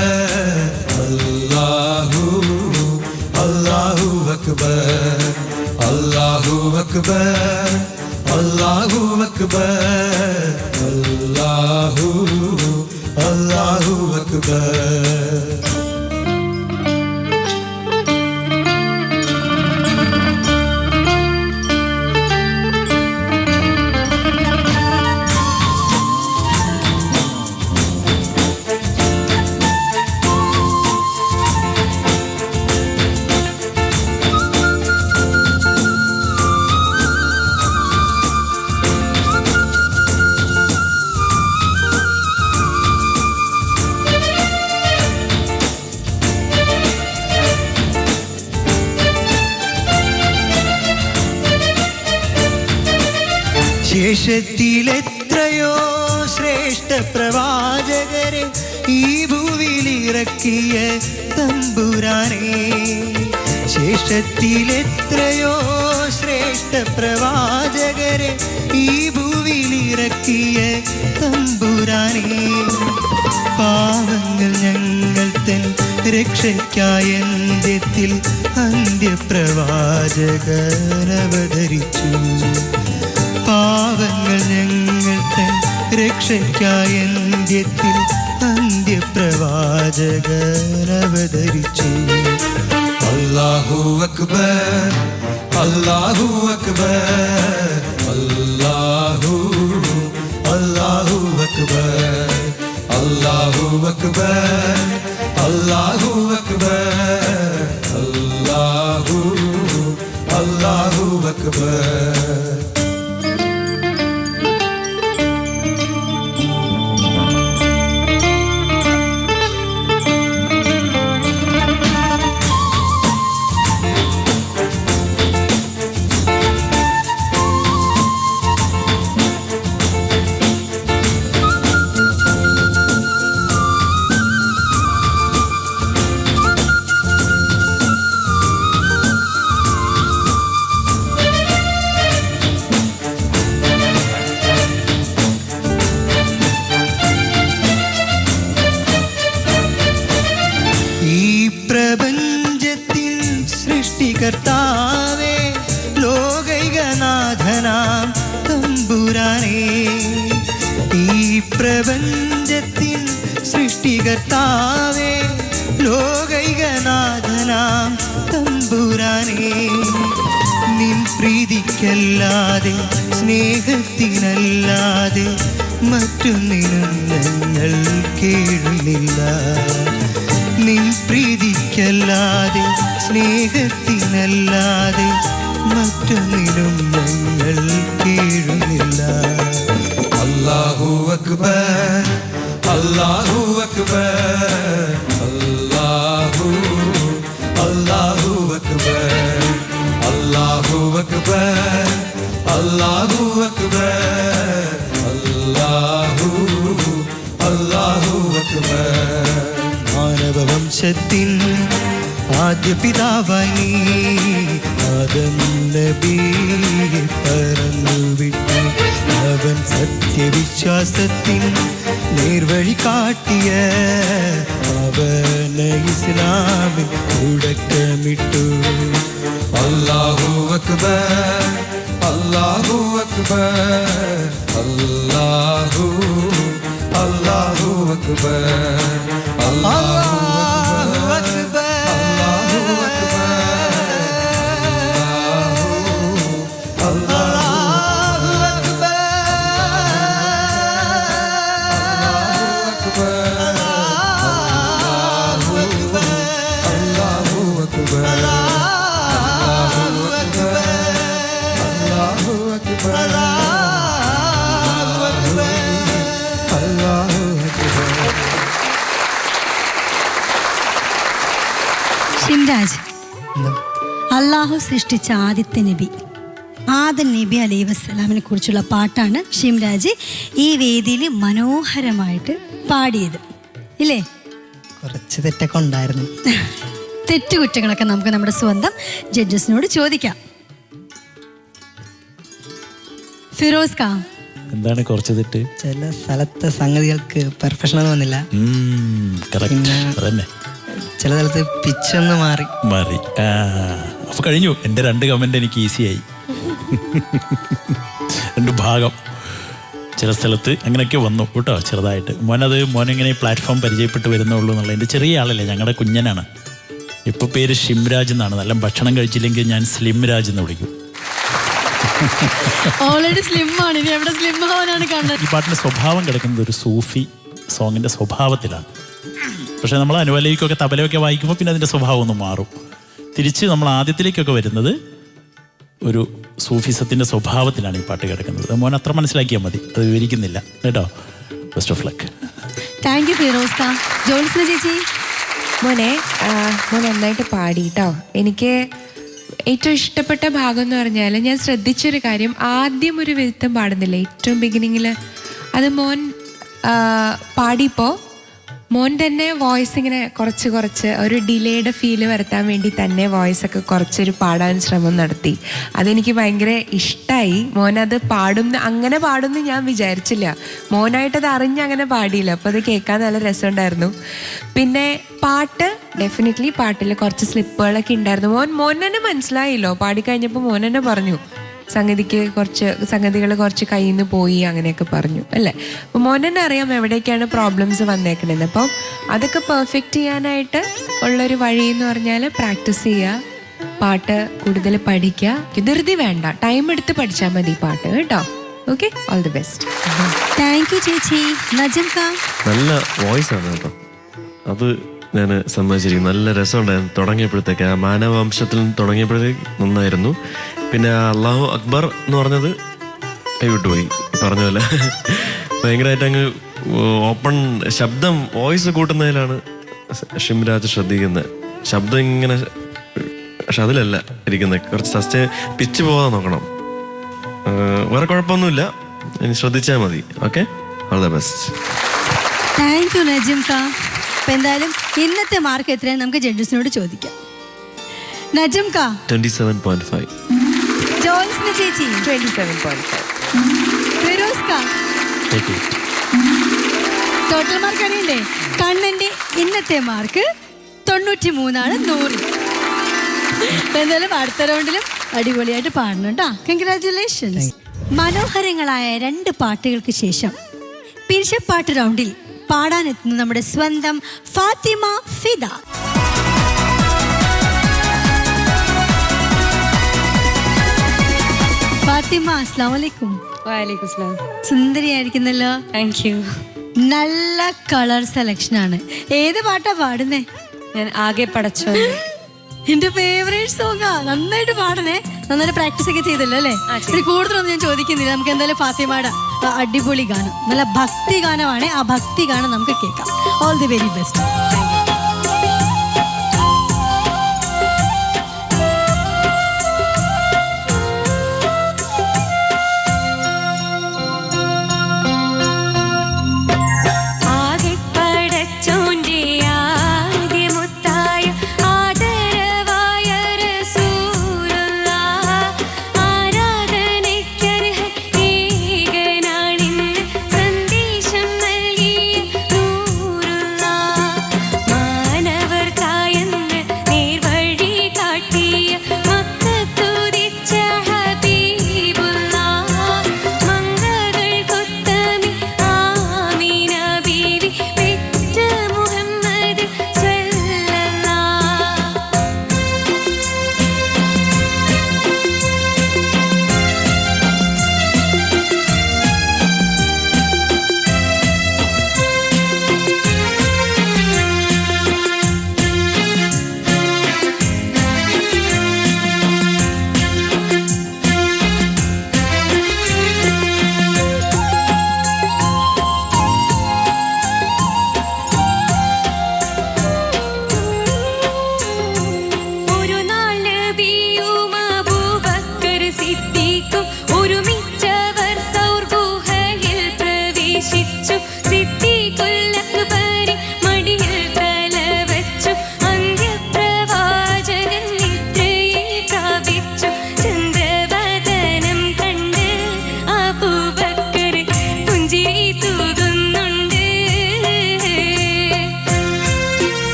അല്ലാഹു അക്ബർ, അല്ലാഹു അക്ബർ, അല്ലാഹു അക്ബർ, അല്ലാഹു അക്ബർ. ശേഷത്തിലെത്രയോ ശ്രേഷ്ഠ പ്രവാചകരെ ഈ ഭൂവിലിറക്കിയ തമ്പുരാനെ. ശേഷത്തിലെത്രയോ ശ്രേഷ്ഠ പ്രവാചകരെ ഈ ഭൂവിലിറക്കിയ തമ്പുരാനെ. പാവങ്ങൾ ഞങ്ങൾ തൻ രക്ഷയ്ക്കായ അന്ത്യത്തിൽ അന്ത്യപ്രവാചകനവതരിച്ചു. പാവങ്ങൾ ഞങ്ങൾ തൻ രക്ഷയ്ക്കായ അന്ത്യത്തിൽ അന്ത്യപ്രവാചകനവതരിച്ചു. അല്ലാഹു അക്ബർ, അല്ലാഹു അക്ബർ, അല്ലാഹു അല്ലാഹു അക്ബർ, അല്ലാഹു അക്ബർ, അല്ലാഹു അക്ബർ, അല്ലാഹു അല്ലാഹു അക്ബർ. പ്രപഞ്ചത്തിൻ സൃഷ്ടികർത്താവേ, ലോകൈകനാഥനാം തമ്പുരാനേ. ഈ പ്രപഞ്ചത്തിൻ സൃഷ്ടികർത്താവേ, ലോകൈകനാഥനാം തമ്പുരാനേ. നിൻ പ്രീതിക്കല്ലാതെ സ്നേഹത്തിനല്ലാതെ മറ്റൊന്നിനും ഞങ്ങൾ കേഴുന്നില്ല. നിൻ പ്രീതിക്കല്ലാതെ സ്നേഹത്തിനല്ലാതെ മറ്റൊന്നിനും ഞങ്ങൾ കേഴുന്നില്ല. അല്ലാഹു അക്ബർ, അല്ലാഹു അക്ബർ, അല്ലാഹു അല്ലാഹു അക്ബർ, അല്ലാഹു അക്ബർ, അല്ലാഹു അക്ബർ, അല്ലാഹു അല്ലാഹു അക്ബർ. മാനവവംശത്തിൻ ആദ്യ പിതാവായി ആദം നബിയെ പറന്നുവിട്ടു. അവൻ സത്യവിശ്വാസത്തിൻ നേർവഴി കാട്ടിയ അവന് ഇസ്ലാമിൽ തുടക്കമിട്ടു. അല്ലാഹു അക്ബർ, അല്ലാഹു അക്ബർ, അല്ലാഹു അല്ലാഹു അക്ബർ, അല്ലാഹു അക്ബർ, അല്ലാഹു അക്ബർ, അല്ലാഹു അക്ബർ, അല്ലാഹു അക്ബർ, അല്ലാഹു അക്ബർ, അല്ലാഹു അക്ബർ. ഷിംരാജ്, അള്ളാഹു സൃഷ്ടിച്ച ആദ്യത്തെ നബി ആദം നബി അലൈഹി വസ്സലാമിനെ കുറിച്ചുള്ള പാട്ടാണ് ഷിംരാജ് ഈ വേദിയിൽ മനോഹരമായിട്ട് പാടിയത്, ഇല്ലേ? കുറച്ച് തെറ്റൊക്കെ ഉണ്ടായിരുന്നു. തെറ്റുകുറ്റങ്ങളൊക്കെ നമുക്ക് നമ്മുടെ സ്വന്തം ജഡ്ജസിനോട് ചോദിക്കാം. ഫിറോസ് കാ, എന്താണ് കുറച്ച് തെറ്റ്? ചില സ്ഥലത്തെ സംഗതികൾക്ക് പെർഫെക്ഷൻ വന്നില്ല. കറക്റ്റ്, അതന്നെ. ചില സ്ഥലത്ത് പിച്ചൊന്ന് മാറി. അപ്പൊ കഴിഞ്ഞു. എൻ്റെ 2 കമന്റ് എനിക്ക് ഈസിയായി. 2 ഭാഗം ചില സ്ഥലത്ത് അങ്ങനെയൊക്കെ വന്നു കേട്ടോ, ചെറുതായിട്ട്. മോനെങ്ങനെ പ്ലാറ്റ്ഫോം പരിചയപ്പെട്ട് വരുന്നുള്ളൂ എന്നുള്ള. എൻ്റെ ചെറിയ ആളല്ലേ, ഞങ്ങളുടെ കുഞ്ഞനാണ്. ഇപ്പോൾ പേര് ഷിംരാജ് എന്നാണ്. നല്ല ഭക്ഷണം കഴിച്ചില്ലെങ്കിൽ ഞാൻ സ്ലിം രാജ് എന്ന് വിളിക്കും. ഓൾറെഡി സ്ലിം ആണ്, ഇനി എവിടെ സ്ലിം ആവാനാണ് കാണുന്നത്. ഈ പാട്ടിൻ്റെ സ്വഭാവം കിടക്കുന്നത് ഒരു സൂഫി സോങ്ങിൻ്റെ സ്വഭാവത്തിലാണ്. പക്ഷേ നമ്മൾ അനുവലിക്കൊക്കെ തബലയൊക്കെ വായിക്കുമ്പോൾ പിന്നെ അതിൻ്റെ സ്വഭാവം ഒന്ന് മാറും. തിരിച്ച് നമ്മൾ ആദ്യത്തിലേക്കൊക്കെ വരുന്നത് ഒരു സൂഫിസത്തിൻ്റെ സ്വഭാവത്തിലാണ് ഈ പാട്ട് കിടക്കുന്നത്. മോൻ അത്ര മനസ്സിലാക്കിയാൽ മതി, അത് വിവരിക്കുന്നില്ല കേട്ടോ. Best of luck. Thank you Firoz കാ. ജോത്സ്ന ചേച്ചി, മോനെ നന്നായിട്ട് പാടി കേട്ടോ. എനിക്ക് ഏറ്റവും ഇഷ്ടപ്പെട്ട ഭാഗം എന്ന് പറഞ്ഞാൽ ഞാൻ ശ്രദ്ധിച്ചൊരു കാര്യം, ആദ്യം ഒരു വിരുത്തം പാടുന്നില്ല ഏറ്റവും ബിഗിനിങ്ങിൽ, അത് മോൻ പാടിയപ്പോൾ മോൻ തന്നെ വോയിസ് ഇങ്ങനെ കുറച്ച് ഒരു ഡിലേയുടെ ഫീല് വരുത്താൻ വേണ്ടി തന്നെ വോയിസൊക്കെ കുറച്ചൊരു പാടാൻ ശ്രമം നടത്തി. അതെനിക്ക് ഭയങ്കര ഇഷ്ടമായി. മോനത് അങ്ങനെ പാടുമെന്ന് ഞാൻ വിചാരിച്ചില്ല. മോനായിട്ടത് അറിഞ്ഞ് അങ്ങനെ പാടിയില്ല. അപ്പോൾ അത് കേൾക്കാൻ നല്ല രസമുണ്ടായിരുന്നു. പിന്നെ പാട്ട് ഡെഫിനറ്റ്ലി പാട്ടിൽ കുറച്ച് സ്ലിപ്പുകളൊക്കെ ഉണ്ടായിരുന്നു. മോൻ തന്നെ മനസ്സിലായില്ലോ, പാടിക്കഴിഞ്ഞപ്പോൾ മോൻ തന്നെ പറഞ്ഞു സംഗതികൾ കുറച്ച് കയ്യിൽ നിന്ന് പോയി അങ്ങനെയൊക്കെ പറഞ്ഞു അല്ലേ. അപ്പോൾ മോനെന്നെ അറിയാം എവിടേക്കാണ് പ്രോബ്ലംസ് വന്നേക്കണത്. അപ്പം അതൊക്കെ പെർഫെക്റ്റ് ചെയ്യാനായിട്ട് ഉള്ളൊരു വഴി എന്ന് പറഞ്ഞാൽ പ്രാക്ടീസ് ചെയ്യുക, പാട്ട് കൂടുതൽ പഠിക്കുക, ധൃതി വേണ്ട, ടൈം എടുത്ത് പഠിച്ചാൽ മതി പാട്ട് കേട്ടോ. Okay, all the best. Thank you ചേച്ചി. നജം ഖാൻ നല്ല വോയിസ് ആണ് കേട്ടോ, അത് ഞാൻ സമ്മതിച്ചിരിക്കുന്നു. നല്ല രസമുണ്ടായിരുന്നു തുടങ്ങിയപ്പോഴത്തേക്ക്, ആ മാനവംശത്തിൽ തുടങ്ങിയപ്പോഴത്തേക്ക് നന്നായിരുന്നു. പിന്നെ അല്ലാഹു അക്ബർ എന്ന് പറഞ്ഞത് കൈവിട്ടുപോയി, പറഞ്ഞ പോലെ ഭയങ്കരമായിട്ട് അങ്ങ് ഓപ്പൺ ശബ്ദം വോയിസ് കൂട്ടുന്നതിലാണ് ഷിംരാജ് ശ്രദ്ധിക്കുന്നത്. ശബ്ദം ഇങ്ങനെ പക്ഷെ അതിലല്ല ഇരിക്കുന്നത്, കുറച്ച് പിച്ച് പോകാൻ നോക്കണം. വേറെ കുഴപ്പമൊന്നുമില്ല, ഇനി ശ്രദ്ധിച്ചാൽ മതി. Okay, all the best. Thank U Najim Khan. അപ്പം എന്തായാലും ഇന്നത്തെ മാർക്ക് എത്രയാണ് നമുക്ക് ജഡ്ജസിനോട് ചോദിക്കാം. നജിം ഖാൻ 27.5, ജോയ്സിന് ചേച്ചി 27.5, ഫിറോസ് ഖാൻ. ടോട്ടൽ മാർക്ക് അറിയണ്ടേ? കണ്ണന്റെ ഇന്നത്തെ മാർക്ക് 93 100. എന്തായാലും അടുത്ത റൗണ്ടിലും അടിപൊളിയായിട്ട് പാടണം കേട്ടോ. കൺഗ്രാറ്റുലേഷൻസ്. മനോഹരങ്ങളായ 2 പാട്ടുകൾക്ക് ശേഷം പിരിശപ്പാട്ട് റൗണ്ടിൽ പാടാനെത്തുന്ന നമ്മുടെ സ്വന്തം ഫാത്തിമ ഫിദ. ഫാത്തിമ, അസ്സലാമു അലൈക്കും. വഅലൈക്കും സലാം. സുന്ദരിയായിരിക്കുന്നല്ലോ. Thank you. നല്ല കളർ സെലക്ഷൻ ആണ്. ഏത് പാട്ടാ പാടുന്നേ? ഞാൻ ആകെ പടച്ചോ, എന്റെ ഫേവറേറ്റ് സോങ്ങാ. നന്നായിട്ട് പാടണേ. നന്നായിട്ട് പ്രാക്ടീസ് ഒക്കെ ചെയ്തല്ലോ അല്ലേ? ഇനി കൂടുതലൊന്നും ഞാൻ ചോദിക്കുന്നില്ല. നമുക്ക് എന്തായാലും ഫാത്തിമയുടെ അടിപൊളി ഗാനം, നല്ല ഭക്തി ഗാനമാണ്. ആ ഭക്തി ഗാനം നമുക്ക് കേൾക്കാം. All the very best.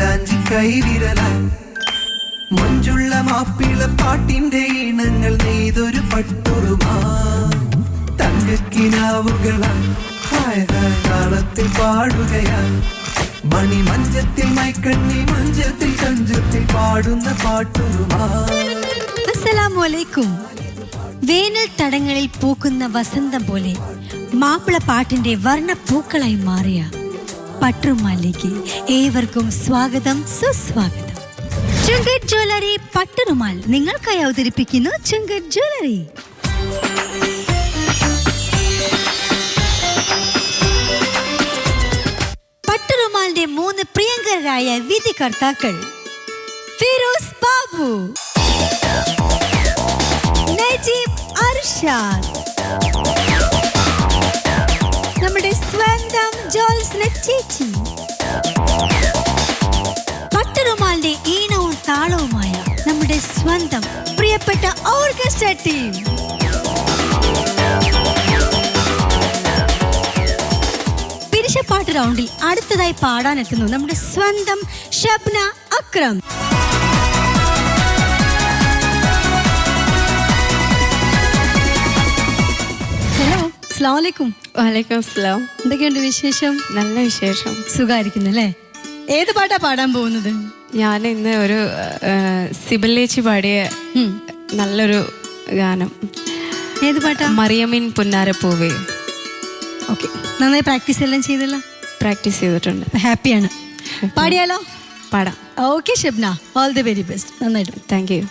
മൈലാഞ്ചി കൈവിരലായി മഞ്ചുള്ള മാപ്പിള പാട്ടിന്റെ ഈണങ്ങൾ നെയ്തൊരു പട്ടുറുമാ തങ്കക്കിനാവുകളായി ഹായ് ഹായ് താളത്തിൽ പാടുകയായി മണി മഞ്ചത്തിൽ മൈക്കണ്ണി മഞ്ചത്തിൽ കഞ്ചത്തിൽ പാടുന്ന പാട്ടുറുമാ. അസ്സലാമു അലൈക്കും. വേനൽ തടങ്ങളിൽ പൂക്കുന്ന വസന്തം പോലെ മാപ്പിള പാട്ടിന്റെ വർണ്ണപ്പൂക്കളായി മാറിയ പട്ടുറുമാലിലേക്ക് ഏവർക്കും സ്വാഗതം, സുസ്വാഗതം. ചുങ്കത് ജ്വല്ലറി പട്ടുറുമാൽ നിങ്ങൾക്കായി അവതരിപ്പിക്കുന്നു ചുങ്കത് ജ്വല്ലറി. പട്ടുറുമാലിന്റെ 3 പ്രിയങ്കരായ വിധികർത്താക്കൾ: ഫിറോസ് ബാബു, നജീബ് അർഷാദ്, നമ്മുടെ സ്വന്തം ജോൾസ്ന ചേച്ചി. പട്ടുറുമാലിന്റെ ഈണവും താളവുമായ നമ്മുടെ സ്വന്തം പ്രിയപ്പെട്ട ഓർക്കസ്ട്ര ടീം. പിരിശപ്പാട്ട് റൗണ്ടിൽ അടുത്തതായി പാടാനെത്തുന്നു നമ്മുടെ സ്വന്തം ഷബ്ന അക്രം. ഹലോ, അസ്സലാമു അലൈക്കും. വലൈക്കും അസ്സലാം. എന്തൊക്കെയുണ്ട് വിശേഷം? നല്ല വിശേഷം. സുഖായിരിക്കുന്നു അല്ലേ? ഏത് പാട്ടാ പാടാൻ പോകുന്നത്? ഞാൻ ഇന്ന് ഒരു സിബിലേച്ചി പാടിയ നല്ലൊരു ഗാനം. ഏത് പാട്ടാ? മറിയമിൻ പുന്നാരപ്പൂവേ. ഓക്കെ, നന്നായി പ്രാക്ടീസ് എല്ലാം ചെയ്തല്ലോ? പ്രാക്ടീസ് ചെയ്തിട്ടുണ്ട്. ഹാപ്പിയാണ്. പാടിയാലോ? പാടാം. Okay Shabna, all the very best. നന്നായിട്ട്. Thank you.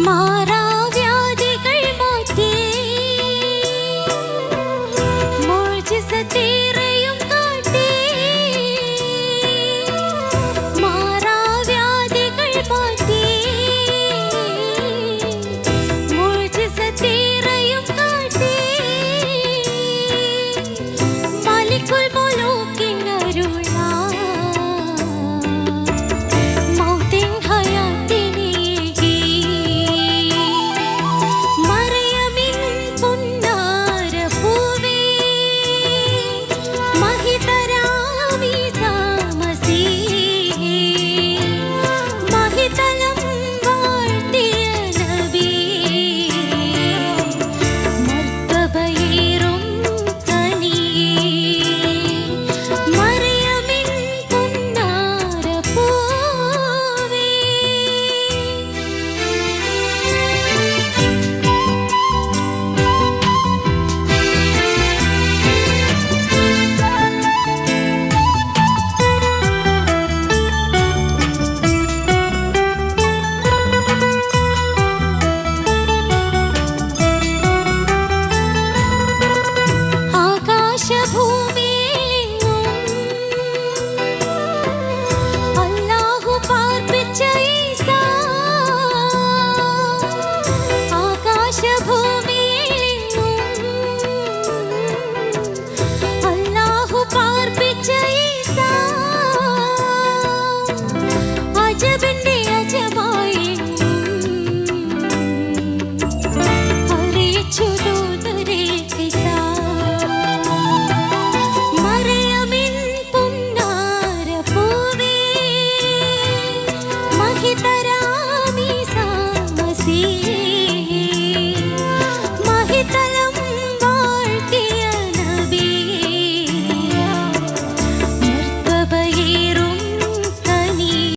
മാറ